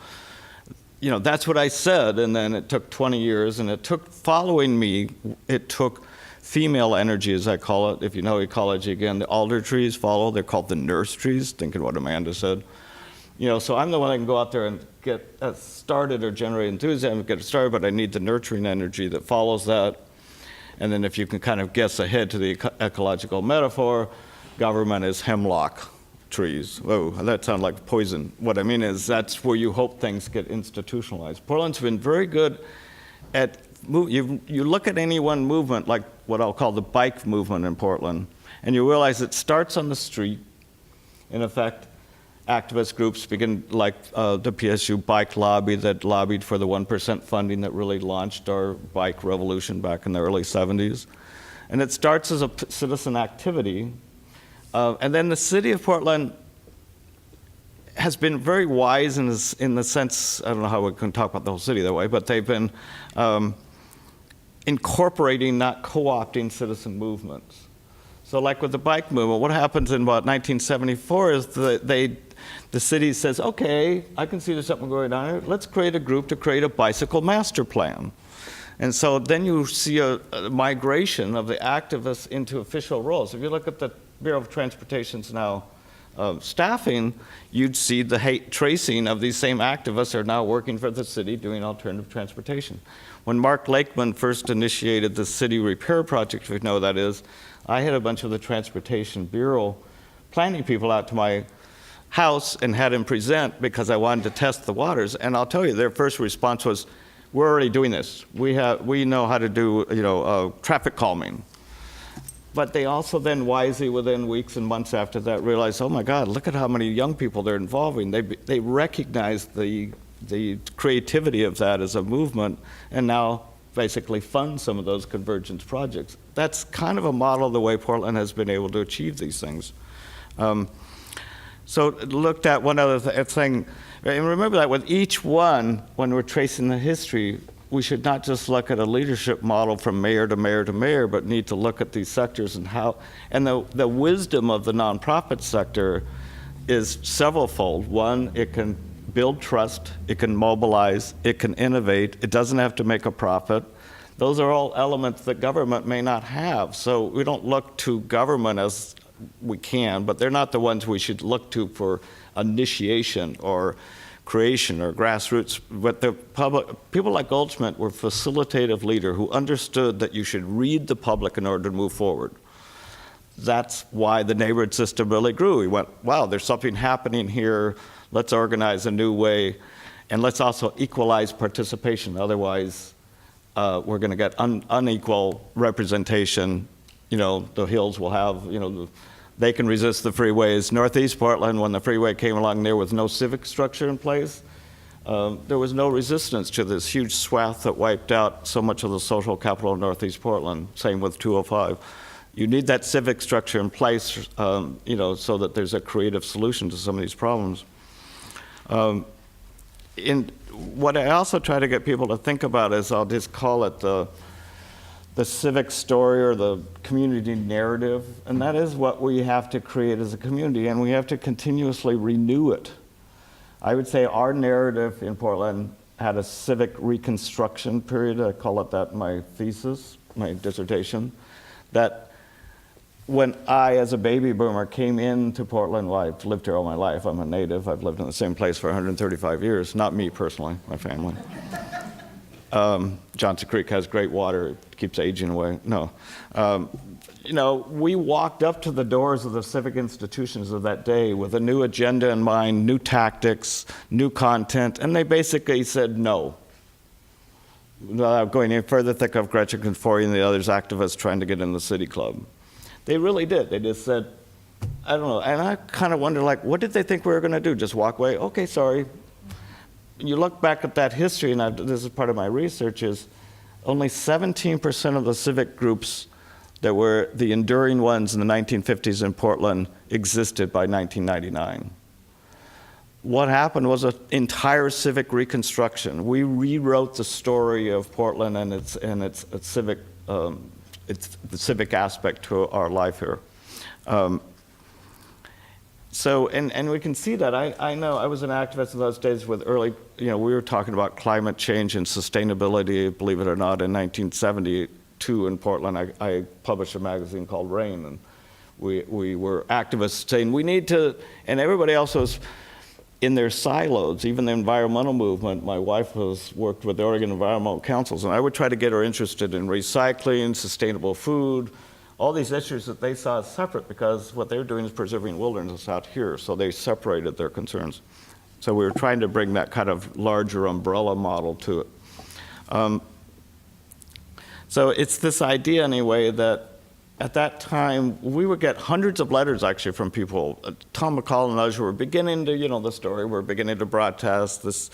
E: You know, that's what I said, and then it took 20 years, and it took, following me, it took female energy, as I call it. If you know ecology, again, the alder trees follow. They're called the nurse trees, thinking what Amanda said. You know, so I'm the one that can go out there and get started or generate enthusiasm, get it started, but I need the nurturing energy that follows that. And then if you can kind of guess ahead to the ecological metaphor, government is hemlock trees. Whoa, that sounds like poison. What I mean is that's where you hope things get institutionalized. Portland's been very good at, you look at any one movement, like what I'll call the bike movement in Portland, and you realize it starts on the street. In effect, activist groups begin, like the PSU bike lobby that lobbied for the 1% funding that really launched our bike revolution back in the early 70s. And it starts as a citizen activity. And then the city of Portland has been very wise in the sense, I don't know how we can talk about the whole city that way, but they've been incorporating, not co-opting citizen movements. So like with the bike movement, what happens in about 1974 is the city says, okay, I can see there's something going on here. Let's create a group to create a bicycle master plan. And so then you see a migration of the activists into official roles. If you look at the Bureau of Transportation's now staffing, you'd see the tracing of these same activists are now working for the city doing alternative transportation. When Mark Lakeman first initiated the city repair project, if you know what that is, I had a bunch of the Transportation Bureau planning people out to my house and had him present because I wanted to test the waters. And I'll tell you, their first response was, we're already doing this. We know how to do, traffic calming. But they also then wisely, within weeks and months after that, realized, oh my God, look at how many young people they're involving. They recognize the creativity of that as a movement, and now basically fund some of those convergence projects. That's kind of a model of the way Portland has been able to achieve these things. So looked at one other thing, and remember that with each one, when we're tracing the history, we should not just look at a leadership model from mayor to mayor to mayor, but need to look at these sectors and how, and the wisdom of the nonprofit sector is severalfold. One, it can build trust, it can mobilize, it can innovate, it doesn't have to make a profit. Those are all elements that government may not have. So we don't look to government as we can, but they're not the ones we should look to for initiation or creation or grassroots. But the public, people like Goldschmidt were a facilitative leader who understood that you should read the public in order to move forward. That's why the neighborhood system really grew. He went, wow, there's something happening here. Let's organize a new way, and let's also equalize participation. Otherwise, we're going to get unequal representation. The hills will have, they can resist the freeways. Northeast Portland, when the freeway came along, there was no civic structure in place. There was no resistance to this huge swath that wiped out so much of the social capital of Northeast Portland. Same with 205. You need that civic structure in place, so that there's a creative solution to some of these problems. What I also try to get people to think about is, I'll just call it the civic story or the community narrative, and that is what we have to create as a community, and we have to continuously renew it. I would say our narrative in Portland had a civic reconstruction period. I call it that in my thesis, my dissertation, that when I, as a baby boomer, came into Portland, well, I've lived here all my life. I'm a native. I've lived in the same place for 135 years. Not me personally, my family. Johnson Creek has great water. It keeps aging away. No. We walked up to the doors of the civic institutions of that day with a new agenda in mind, new tactics, new content, and they basically said no. Without going any further, think of Gretchen Conforti and the others activists trying to get in the city club. They really did. They just said, I don't know. And I kind of wonder, what did they think we were going to do? Just walk away? Okay, sorry. You look back at that history, and this is part of my research, is only 17% of the civic groups that were the enduring ones in the 1950s in Portland existed by 1999. What happened was an entire civic reconstruction. We rewrote the story of Portland and its civic. It's the civic aspect to our life here. And we can see that. I know I was an activist in those days with early, we were talking about climate change and sustainability, believe it or not. In 1972 in Portland, I published a magazine called Rain, and we were activists saying we need to, and everybody else was in their silos, even the environmental movement. My wife worked with the Oregon Environmental Councils, and I would try to get her interested in recycling, sustainable food, all these issues that they saw as separate, because what they were doing is preserving wilderness out here, so they separated their concerns. So we were trying to bring that kind of larger umbrella model to it. So it's this idea, anyway, that at that time, we would get hundreds of letters, actually, from people. Tom McCall and others were beginning to, the story, we're beginning to broadcast this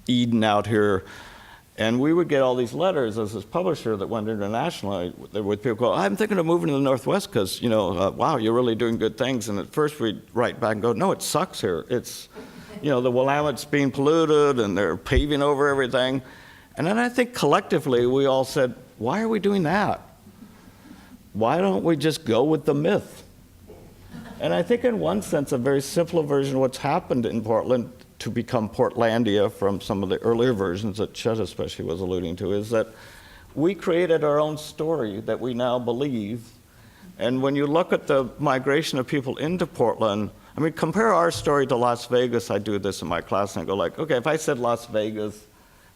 E: Eden out here. And we would get all these letters as this publisher that went internationally with people go, I'm thinking of moving to the Northwest because, wow, you're really doing good things. And at first we'd write back and go, no, it sucks here. It's, the Willamette's being polluted and they're paving over everything. And then I think collectively we all said, why are we doing that? Why don't we just go with the myth? And I think in one sense, a very simple version of what's happened in Portland to become Portlandia from some of the earlier versions that Chet especially was alluding to, is that we created our own story that we now believe. And when you look at the migration of people into Portland, compare our story to Las Vegas. I do this in my class and I go okay, if I said Las Vegas,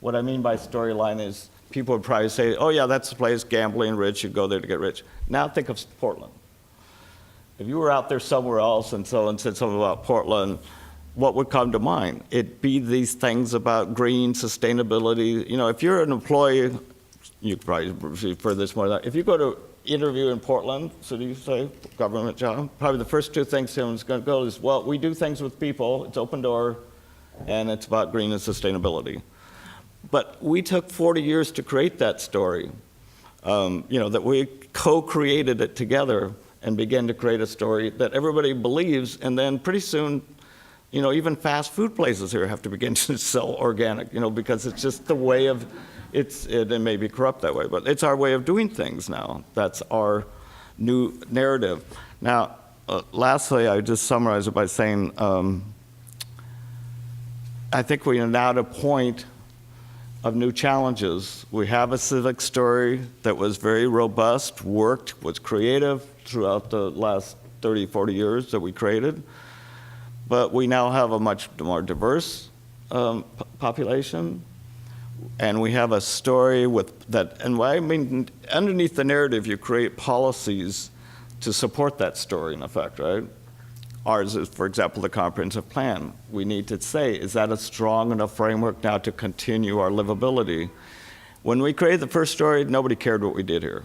E: what I mean by storyline is people would probably say, oh yeah, that's the place, gambling, rich, you go there to get rich. Now think of Portland. If you were out there somewhere else and someone said something about Portland, what would come to mind? It'd be these things about green sustainability. You know, if you're an employee, you probably refer this more than that. If you go to interview in Portland, city, say, government job, probably the first two things someone's going to go is, well, we do things with people, it's open door, and it's about green and sustainability. But we took 40 years to create that story, you know, that we co-created it together and began to create a story that everybody believes, and then pretty soon, you know, even fast food places here have to begin to sell organic, you know, because it's just the way of, it may be corrupt that way, but it's our way of doing things now. That's our new narrative. Now, lastly, I just summarize it by saying, I think we are now at a point of new challenges. We have a civic story that was very robust, worked, was creative throughout the last 30, 40 years that we created. But we now have a much more diverse population. And we have a story with that, and I mean, underneath the narrative, you create policies to support that story, in effect, right? Ours is, for example, the comprehensive plan. We need to say, is that a strong enough framework now to continue our livability? When we created the first story, nobody cared what we did here.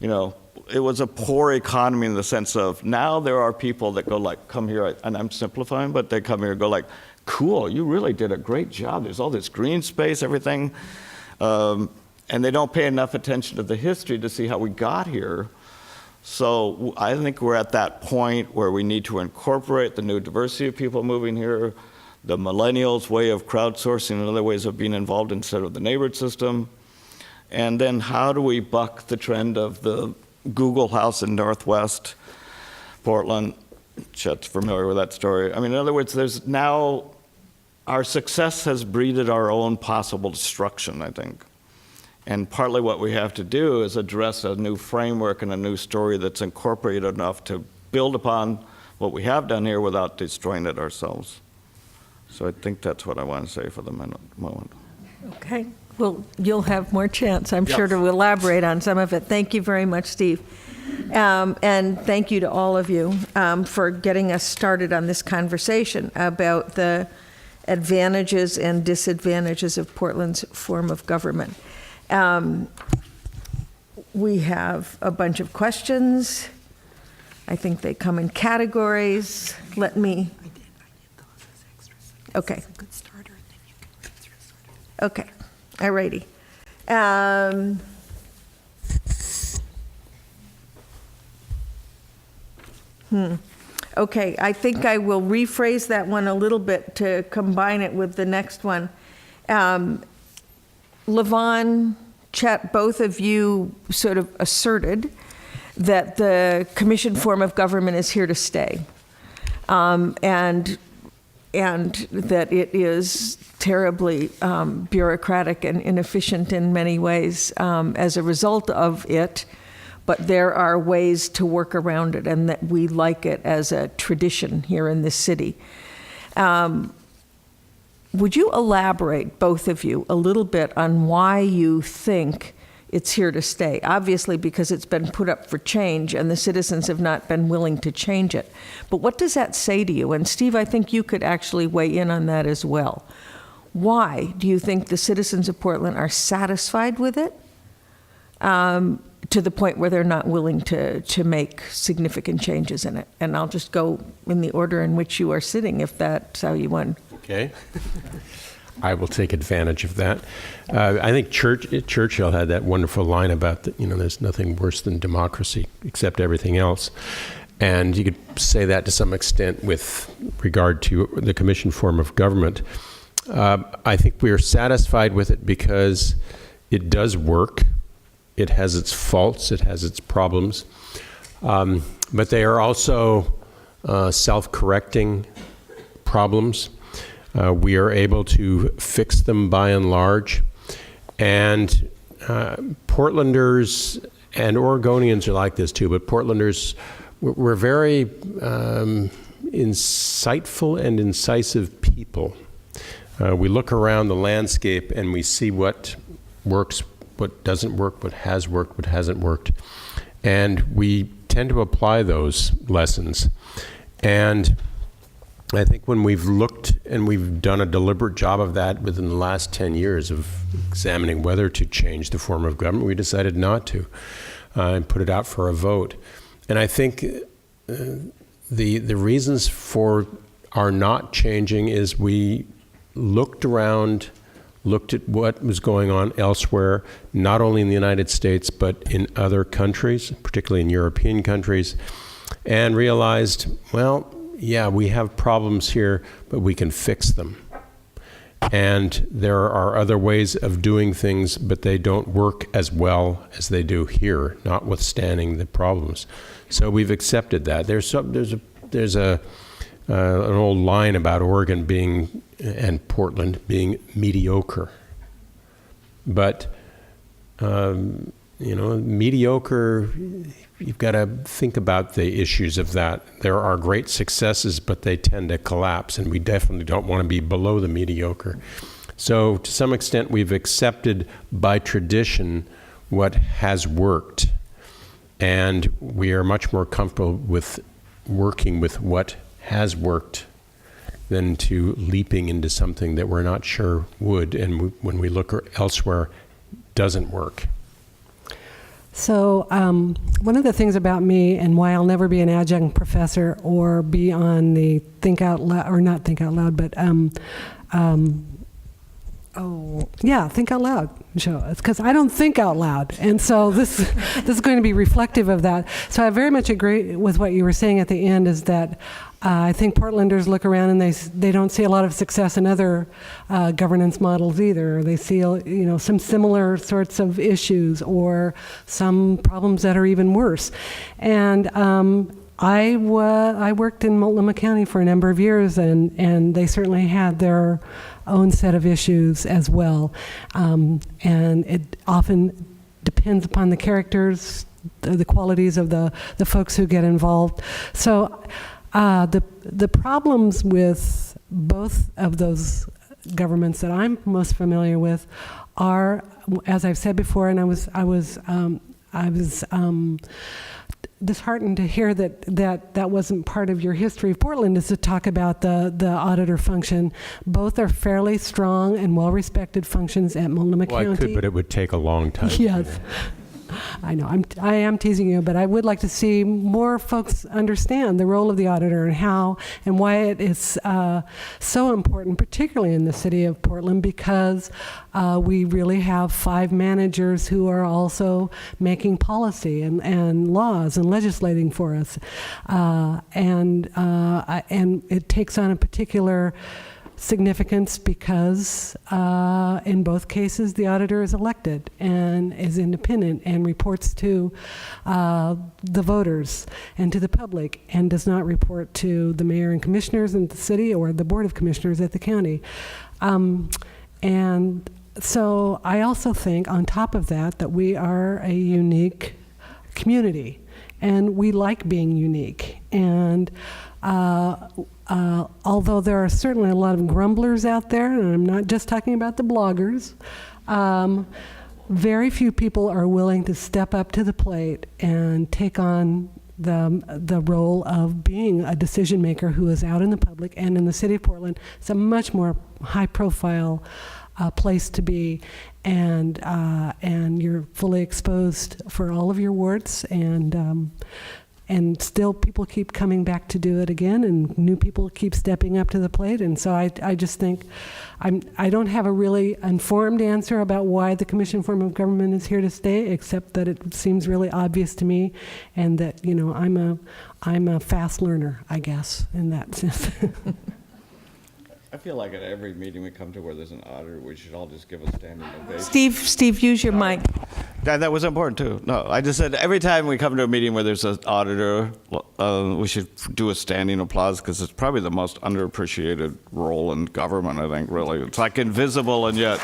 E: You know, it was a poor economy in the sense of, now there are people that go like, come here, and I'm simplifying, but they come here and go like, cool, you really did a great job. There's all this green space, everything. And they don't pay enough attention to the history to see how we got here. So I think we're at that point where we need to incorporate the new diversity of people moving here, the millennials' way of crowdsourcing and other ways of being involved instead of the neighborhood system. And then how do we buck the trend of the Google house in Northwest Portland? Chet's familiar with that story. I mean, in other words, there's now, our success has breeded our own possible destruction, I think. And partly what we have to do is address a new framework and a new story that's incorporated enough to build upon what we have done here without destroying it ourselves. So I think that's what I want to say for the moment.
A: Okay. Well, you'll have more chance, I'm sure, to elaborate on some of it. Thank you very much, Steve. And thank you to all of you for getting us started on this conversation about the advantages and disadvantages of Portland's form of government. We have a bunch of questions. I think they come in categories. Let me.
D: I did those as extras.
A: Okay.
D: It's a good starter, and then you can go through sort of.
A: Okay. All righty. Okay, I think I will rephrase that one a little bit to combine it with the next one. Levon, Chet, both of you sort of asserted that the commission form of government is here to stay, and that it is terribly bureaucratic and inefficient in many ways as a result of it, but there are ways to work around it, and that we like it as a tradition here in this city. Would you elaborate, both of you, a little bit on why you think it's here to stay? Obviously, because it's been put up for change and the citizens have not been willing to change it. But what does that say to you? And Steve, I think you could actually weigh in on that as well. Why do you think the citizens of Portland are satisfied with it to the point where they're not willing to make significant changes in it? And I'll just go in the order in which you are sitting, if that's how you want.
B: Okay. I will take advantage of that. I think Churchill had that wonderful line about, there's nothing worse than democracy except everything else. And you could say that to some extent with regard to the commission form of government. I think we are satisfied with it because it does work. It has its faults, it has its problems. But they are also self-correcting problems. We are able to fix them by and large. And Portlanders and Oregonians are like this too, but Portlanders, we're very insightful and incisive people. We look around the landscape and we see what works, what doesn't work, what has worked, what hasn't worked. And we tend to apply those lessons. And I think when we've looked, and we've done a deliberate job of that within the last 10 years of examining whether to change the form of government, we decided not to and put it out for a vote. And I think the reasons for our not changing is we looked around, looked at what was going on elsewhere, not only in the United States, but in other countries, particularly in European countries, and realized, well, yeah, we have problems here, but we can fix them. And there are other ways of doing things, but they don't work as well as they do here, notwithstanding the problems. So we've accepted that. There's an old line about Oregon being, and Portland being mediocre. But, mediocre, you've got to think about the issues of that. There are great successes, but they tend to collapse, and we definitely don't want to be below the mediocre. So to some extent, we've accepted by tradition what has worked, and we are much more comfortable with working with what has worked than to leaping into something that we're not sure would, and when we look elsewhere, doesn't work.
D: So one of the things about me and why I'll never be an adjunct professor or be on the Think Out Loud, or not Think Out Loud, but Think Out Loud show. It's because I don't think out loud. And so this is going to be reflective of that. So I very much agree with what you were saying at the end, is that I think Portlanders look around and they don't see a lot of success in other governance models either. They see some similar sorts of issues or some problems that are even worse. And I worked in Multnomah County for a number of years, and they certainly had their own set of issues as well. And it often depends upon the characters, the qualities of the folks who get involved. So the problems with both of those governments that I'm most familiar with are, as I've said before, and I was disheartened to hear that wasn't part of your history of Portland, is to talk about the auditor function. Both are fairly strong and well-respected functions at Multnomah County.
B: Well, I could, but it would take a long time.
D: Yes. I know, I am teasing you, but I would like to see more folks understand the role of the auditor and how and why it is so important, particularly in the city of Portland, because we really have 5 managers who are also making policy and laws and legislating for us. And it takes on a particular significance because in both cases the auditor is elected and is independent and reports to the voters and to the public, and does not report to the mayor and commissioners in the city or the board of commissioners at the county. And so I also think on top of that we are a unique community, and we like being unique. And although there are certainly a lot of grumblers out there, and I'm not just talking about the bloggers, very few people are willing to step up to the plate and take on the role of being a decision maker who is out in the public. And in the city of Portland, it's a much more high-profile place to be, and you're fully exposed for all of your warts, and still people keep coming back to do it again, and new people keep stepping up to the plate. And so I just think I don't have a really informed answer about why the commission form of government is here to stay, except that it seems really obvious to me, and that I'm a fast learner, I guess, in that sense.
E: I feel like at every meeting we come to where there's an auditor, we should all just give a standing ovation.
A: Steve, use your mic.
E: That was important too. No, I just said every time we come to a meeting where there's an auditor, we should do a standing applause, because it's probably the most underappreciated role in government, I think, really. It's like invisible, and yet,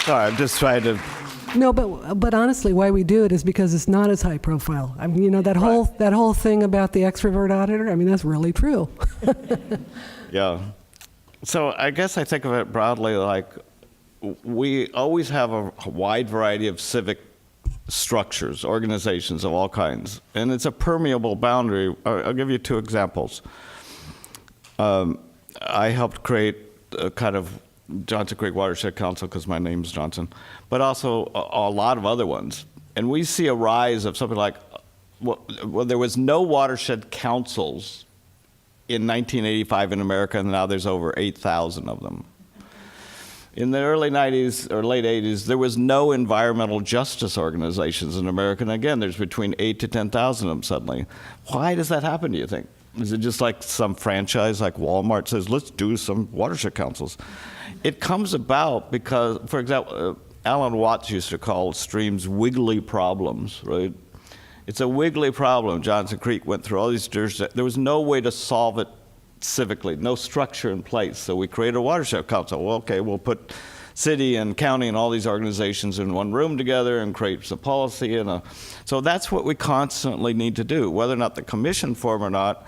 E: sorry, I'm just trying to.
D: No, but honestly, why we do it is because it's not as high profile. I mean, that whole thing about the extrovert auditor, I mean, that's really true.
E: Yeah. So I guess I think of it broadly like we always have a wide variety of civic structures, organizations of all kinds, and it's a permeable boundary. I'll give you two examples. I helped create a kind of Johnson Creek Watershed Council because my name's Johnson, but also a lot of other ones. And we see a rise of something like, well, there was no watershed councils in 1985 in America, and now there's over 8,000 of them. In the early 90s or late 80s, there was no environmental justice organizations in America, and again, there's between 8 to 10,000 of them suddenly. Why does that happen, do you think? Is it just like some franchise like Walmart says, let's do some watershed councils? It comes about because, for example, Alan Watts used to call streams wiggly problems, right? It's a wiggly problem. Johnson Creek went through all these jurisdictions. There was no way to solve it civically, no structure in place. So we created a watershed council. Well, okay, we'll put city and county and all these organizations in one room together and create some policy. So that's what we constantly need to do. Whether or not the commission form or not,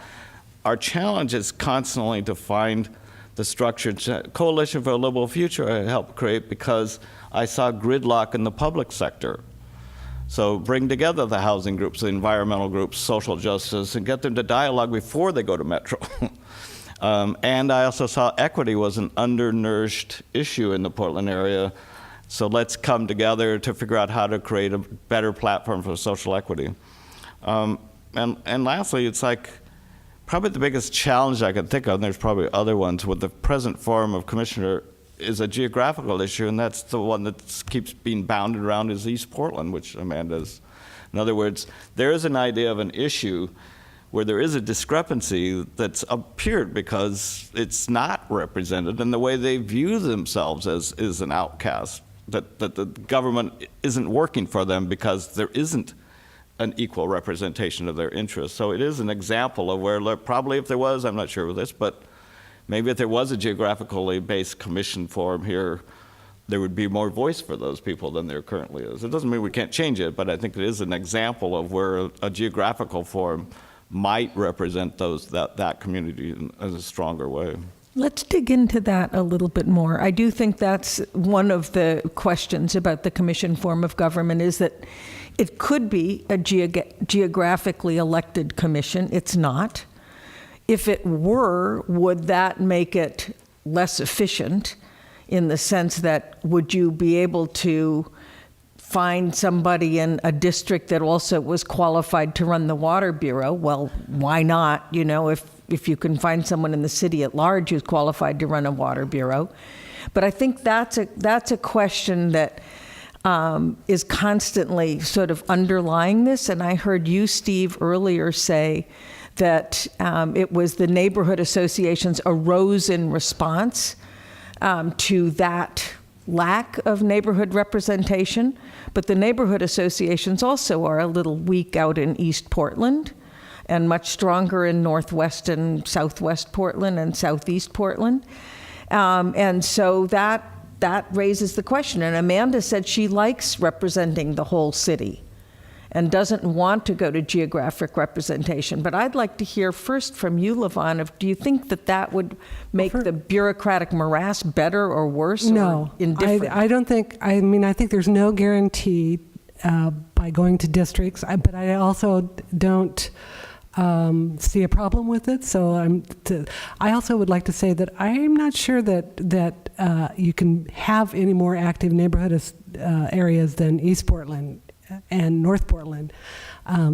E: our challenge is constantly to find the structured Coalition for a Livable Future I helped create because I saw gridlock in the public sector. So bring together the housing groups, the environmental groups, social justice, and get them to dialogue before they go to Metro. And I also saw equity was an undernourished issue in the Portland area. So let's come together to figure out how to create a better platform for social equity. And lastly, it's like probably the biggest challenge I can think of, and there's probably other ones, with the present form of commissioner is a geographical issue, and that's the one that keeps being bounded around is East Portland, which Amanda's. In other words, there is an idea of an issue where there is a discrepancy that's appeared because it's not represented in the way they view themselves as an outcast, that the government isn't working for them because there isn't an equal representation of their interests. So it is an example of where probably if there was, I'm not sure with this, but maybe if there was a geographically based commission form here, there would be more voice for those people than there currently is. It doesn't mean we can't change it, but I think it is an example of where a geographical form might represent that community in a stronger way.
A: Let's dig into that a little bit more. I do think that's one of the questions about the commission form of government is that it could be a geographically elected commission. It's not. If it were, would that make it less efficient in the sense that would you be able to find somebody in a district that also was qualified to run the water bureau? Well, why not? You know, if you can find someone in the city at large who's qualified to run a water bureau. But I think that's a question that is constantly sort of underlying this. And I heard you, Steve, earlier say that it was the neighborhood associations arose in response to that lack of neighborhood representation. But the neighborhood associations also are a little weak out in East Portland and much stronger in Northwest and Southwest Portland and Southeast Portland. And so that raises the question. And Amanda said she likes representing the whole city and doesn't want to go to geographic representation. But I'd like to hear first from you, Levon, do you think that would make the bureaucratic morass better or worse?
D: No,
A: or indifferent?
D: I don't think, I mean, I think there's no guarantee by going to districts, but I also don't see a problem with it. So I also would like to say that I'm not sure that you can have any more active neighborhood areas than East Portland and North Portland.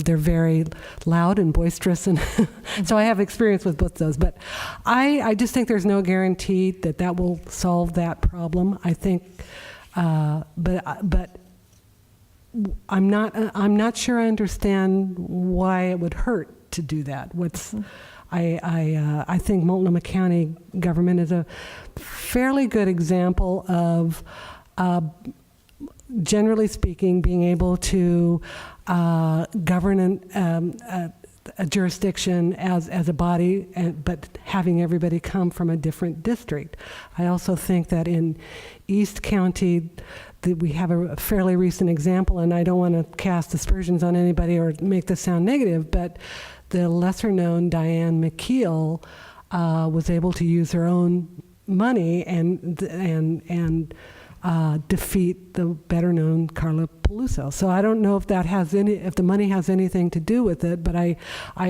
D: They're very loud and boisterous, and so I have experience with both those. But I just think there's no guarantee that will solve that problem. I think, but I'm not sure I understand why it would hurt to do that. I think Multnomah County government is a fairly good example of, generally speaking, being able to govern a jurisdiction as a body, but having everybody come from a different district. I also think that in East County, we have a fairly recent example, and I don't want to cast aspersions on anybody or make this sound negative, but the lesser-known Diane McKeel was able to use her own money and defeat the better-known Carla Peluso. So I don't know if that has if the money has anything to do with it, but I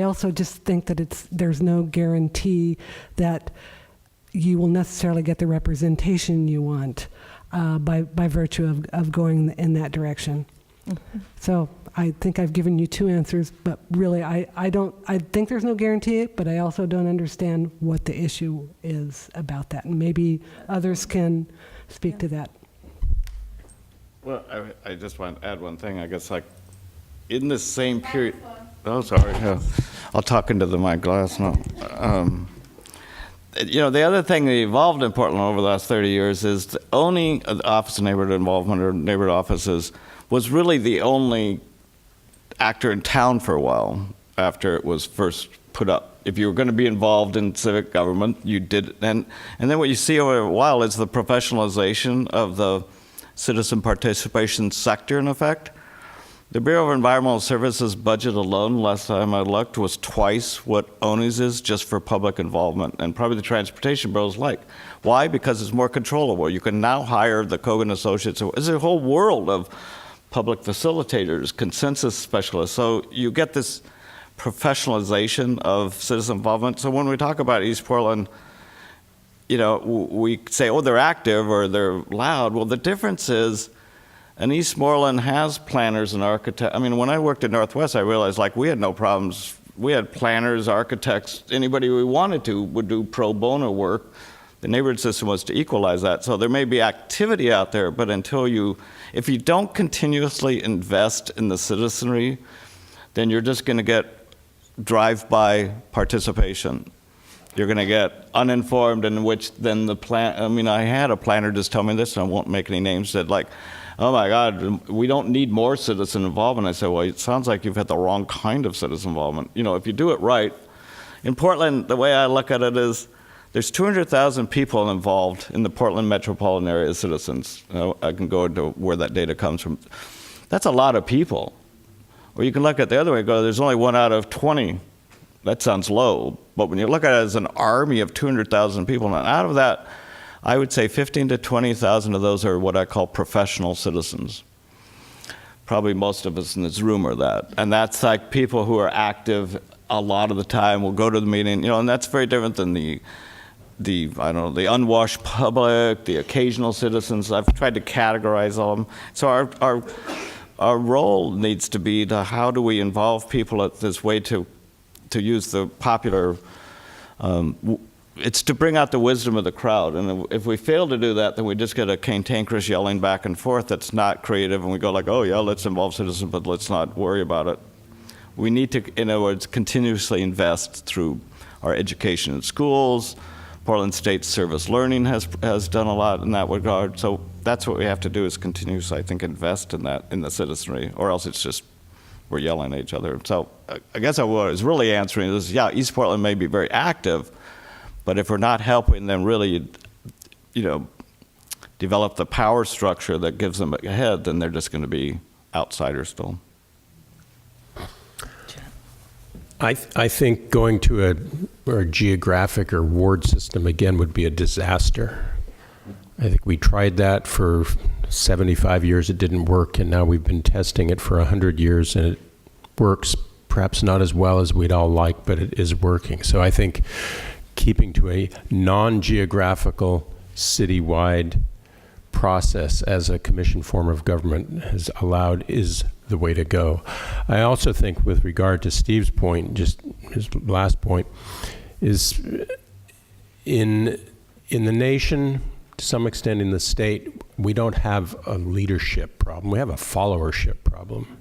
D: also just think that there's no guarantee that you will necessarily get the representation you want by virtue of going in that direction. Mm-hmm. So I think I've given you two answers, but really I think there's no guarantee, but I also don't understand what the issue is about that. And maybe others can speak to that.
E: Well, I just want to add one thing. I guess, like, in this same period. Oh, sorry. Yeah. I'll talk into the mic glass now. The other thing that evolved in Portland over the last 30 years is the owning of the Office of Neighborhood Involvement, or neighborhood offices, was really the only actor in town for a while after it was first put up. If you were going to be involved in civic government, you did. And then what you see over a while is the professionalization of the citizen participation sector, in effect. The Bureau of Environmental Services budget alone, last time I looked, was twice what ONI's is just for public involvement, and probably the Transportation Bureau's like. Why? Because it's more controllable. You can now hire the Kogan Associates. There's a whole world of public facilitators, consensus specialists. So you get this professionalization of citizen involvement. So when we talk about East Portland, we say, oh, they're active or they're loud. Well, the difference is, and East Moreland has planners and architects. I mean, when I worked at Northwest, I realized, like, we had no problems. We had planners, architects, anybody we wanted to would do pro bono work. The neighborhood system was to equalize that. So there may be activity out there, but if you don't continuously invest in the citizenry, then you're just going to get drive-by participation. You're going to get uninformed, in which then I had a planner just tell me this, and I won't make any names, said, like, oh my God, we don't need more citizen involvement. I said, well, it sounds like you've had the wrong kind of citizen involvement. If you do it right. In Portland, the way I look at it is, there's 200,000 people involved in the Portland metropolitan area as citizens. I can go into where that data comes from. That's a lot of people. Or you can look at the other way and go, there's only 1 out of 20. That sounds low. But when you look at it as an army of 200,000 people, and out of that, I would say 15 to 20,000 of those are what I call professional citizens. Probably most of us in this room are that. And that's like people who are active a lot of the time, will go to the meeting, and that's very different than the unwashed public, the occasional citizens. I've tried to categorize all of them. So our role needs to be to how do we involve people at this way to use the popular, it's to bring out the wisdom of the crowd. And if we fail to do that, then we just get a cantankerous yelling back and forth that's not creative, and we go like, oh yeah, let's involve citizens, but let's not worry about it. We need to, in other words, continuously invest through our education in schools. Portland State Service Learning has done a lot in that regard. So that's what we have to do, is continuously, I think, invest in that, in the citizenry, or else it's just we're yelling at each other. So I guess what I was really answering is, yeah, East Portland may be very active, but if we're not helping them really, develop the power structure that gives them a head, then they're just going to be outsiders still.
B: I think going to a geographic or ward system again would be a disaster. I think we tried that for 75 years, it didn't work, and now we've been testing it for 100 years, and it works perhaps not as well as we'd all like, but it is working. So I think keeping to a non-geographical citywide process as a commission form of government has allowed is the way to go. I also think, with regard to Steve's point, just his last point, is in the nation, to some extent in the state, we don't have a leadership problem. We have a followership problem.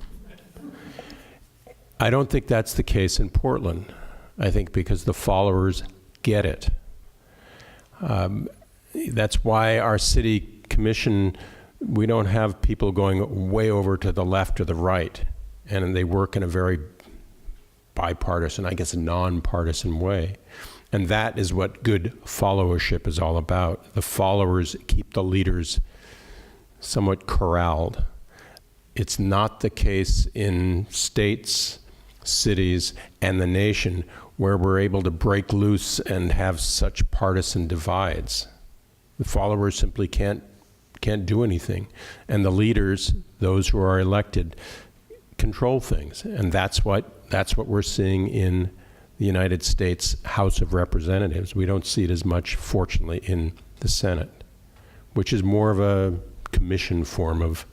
B: I don't think that's the case in Portland. I think because the followers get it. That's why our city commission, we don't have people going way over to the left or the right, and they work in a very bipartisan, I guess, nonpartisan way. And that is what good followership is all about. The followers keep the leaders somewhat corralled. It's not the case in states, cities, and the nation, where we're able to break loose and have such partisan divides. The followers simply can't can't do anything. And the leaders, those who are elected, control things. And that's what we're seeing in the United States House of Representatives. We don't see it as much, fortunately, in the Senate, which is more of a commission form of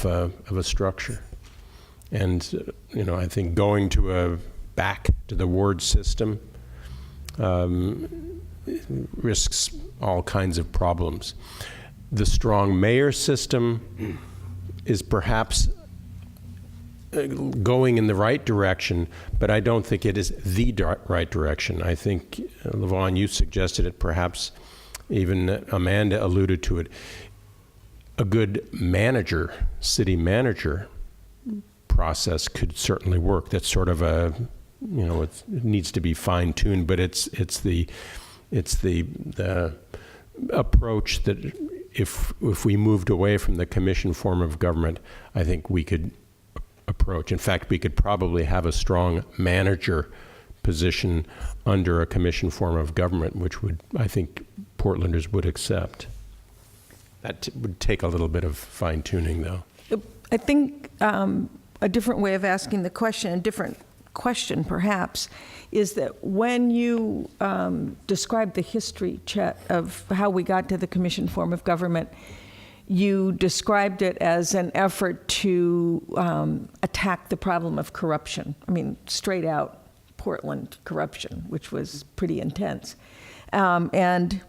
B: a structure. And I think going back to the ward system risks all kinds of problems. The strong mayor system is perhaps going in the right direction, but I don't think it is the right direction. I think, Levon, you suggested it, perhaps even Amanda alluded to it. A good city manager process could certainly work. That's sort of it needs to be fine-tuned, but it's the approach that if we moved away from the commission form of government, I think we could approach. In fact, we could probably have a strong manager position under a commission form of government, which I think Portlanders would accept. That would take a little bit of fine-tuning, though.
A: I think a different way of asking the question, a different question perhaps, is that when you described the history, Chet, of how we got to the commission form of government, you described it as an effort to attack the problem of corruption. I mean, straight out Portland corruption, which was pretty intense. And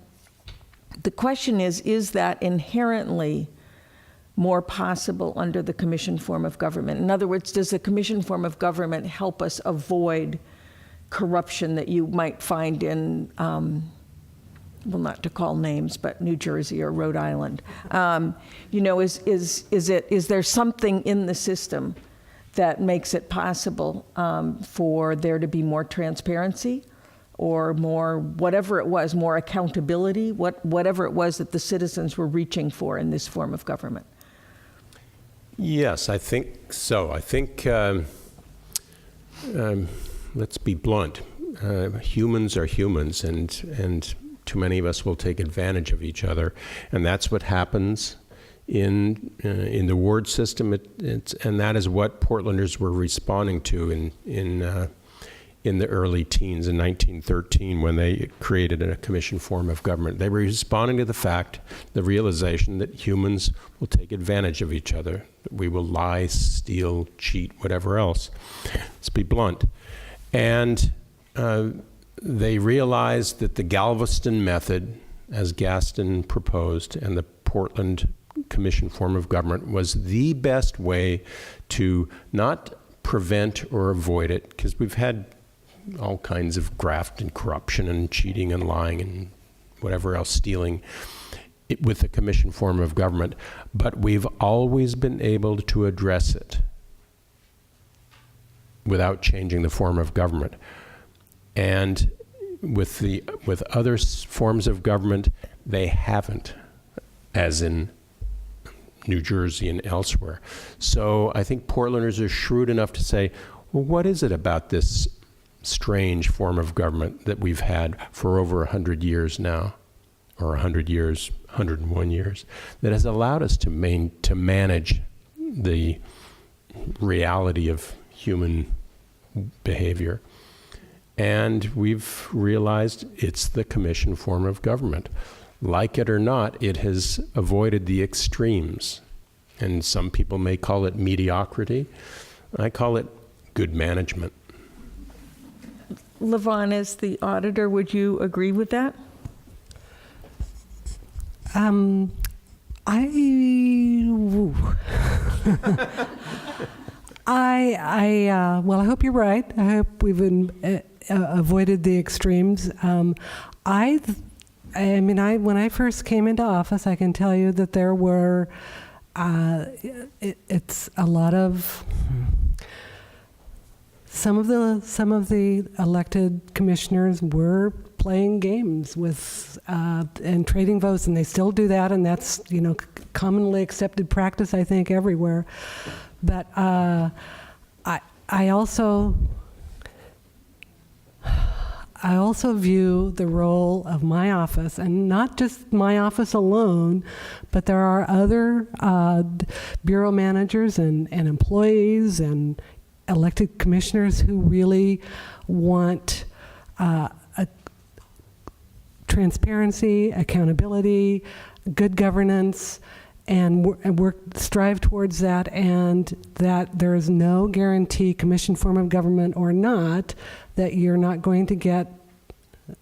A: the question is that inherently more possible under the commission form of government? In other words, does the commission form of government help us avoid corruption that you might find in, well, not to call names, but New Jersey or Rhode Island? Is there something in the system that makes it possible for there to be more transparency, or more, whatever it was, more accountability, whatever it was that the citizens were reaching for in this form of government?
B: Yes, I think so. I think, let's be blunt, humans are humans, and too many of us will take advantage of each other, and that's what happens in the ward system, and that is what Portlanders were responding to in the early teens in 1913 when they created a commission form of government. They were responding to the realization that humans will take advantage of each other, that we will lie, steal, cheat, whatever else. Let's be blunt. And they realized that the Galveston method, as Gaston proposed, and the Portland commission form of government was the best way to not prevent or avoid it, because we've had all kinds of graft and corruption and cheating and lying and whatever else, stealing, with the commission form of government, but we've always been able to address it without changing the form of government. And with other forms of government, they haven't, as in New Jersey and elsewhere. So I think Portlanders are shrewd enough to say, well, what is it about this strange form of government that we've had for over 100 years now, or 100 years, 101 years, that has allowed us to manage the reality of human behavior? And we've realized it's the commission form of government. Like it or not, it has avoided the extremes. And some people may call it mediocrity. I call it good management.
A: Levon, as the auditor, would you agree with that?
D: Well, I hope you're right. I hope we've avoided the extremes. When I first came into office, I can tell you that there were, it's a lot of, some of the elected commissioners were playing games with and trading votes, and they still do that, and that's commonly accepted practice, I think, everywhere. But I also I also view the role of my office, and not just my office alone, but there are other bureau managers and employees and elected commissioners who really want transparency, accountability, good governance, and strive towards that, and that there is no guarantee, commission form of government or not, that you're not going to get,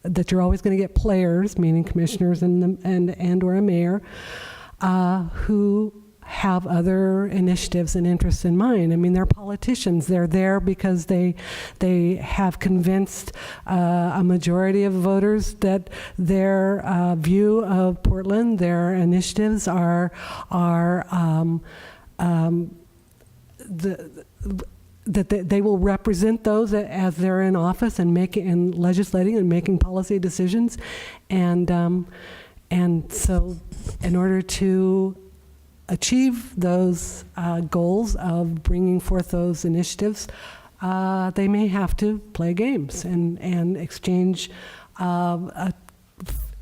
D: that you're always going to get players, meaning commissioners and or a mayor, who have other initiatives and interests in mind. I mean, they're politicians. They're there because they have convinced a majority of voters that their view of Portland, their initiatives are that they will represent those as they're in office and legislating and making policy decisions, and so in order to achieve those goals of bringing forth those initiatives, they may have to play games and exchange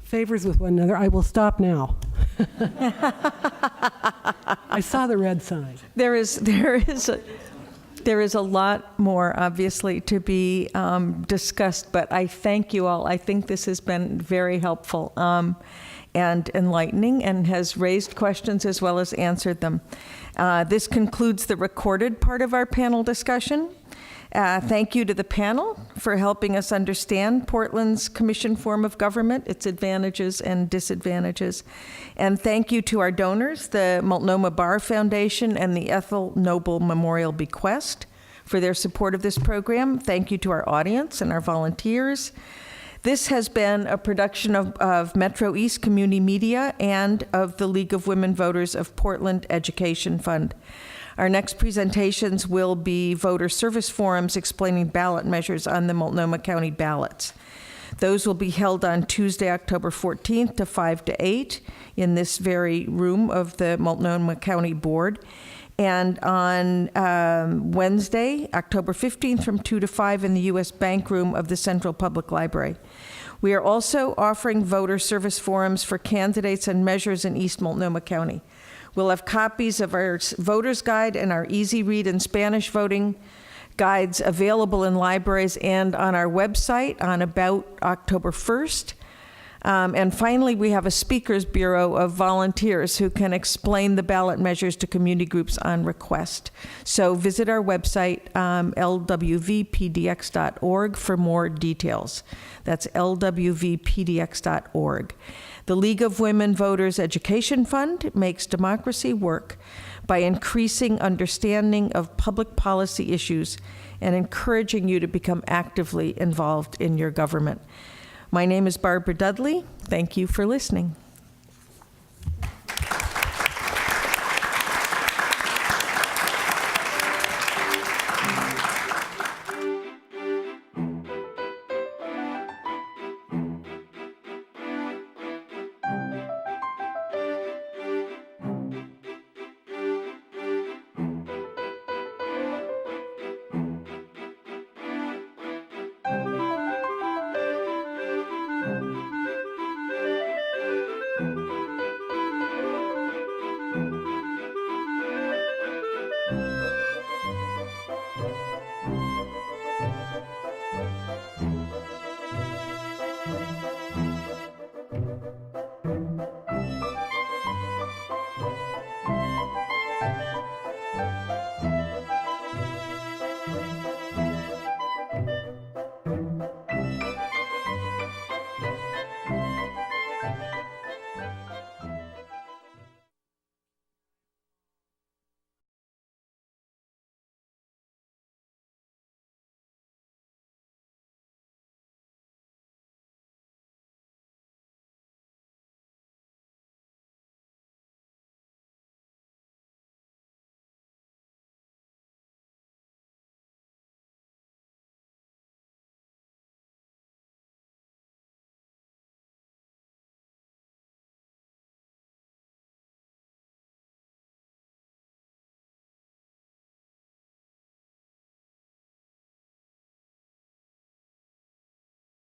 D: favors with one another. I will stop now. I saw the red sign.
A: There is a lot more, obviously, to be discussed, but I thank you all. I think this has been very helpful and enlightening, and has raised questions as well as answered them. This concludes the recorded part of our panel discussion. Thank you to the panel for helping us understand Portland's commission form of government, its advantages and disadvantages. And thank you to our donors, the Multnomah Bar Foundation and the Ethel Noble Memorial Bequest, for their support of this program. Thank you to our audience and our volunteers. This has been a production of MetroEast Community Media and of the League of Women Voters of Portland Education Fund. Our next presentations will be voter service forums explaining ballot measures on the Multnomah County ballots. Those will be held on Tuesday, October 14th to 5 to 8 in this very room of the Multnomah County Board. And on Wednesday, October 15th from 2 to 5 in the U.S. Bank Room of the Central Public Library. We are also offering voter service forums for candidates and measures in East Multnomah County. We'll have copies of our voter's guide and our easy read and Spanish voting guides available in libraries and on our website on about October 1st. And finally, we have a speakers bureau of volunteers who can explain the ballot measures to community groups on request. So visit our website, lwvpdx.org, for more details. That's lwvpdx.org. The League of Women Voters Education Fund makes democracy work by increasing understanding of public policy issues and encouraging you to become actively involved in your government. My name is Barbara Dudley. Thank you for listening.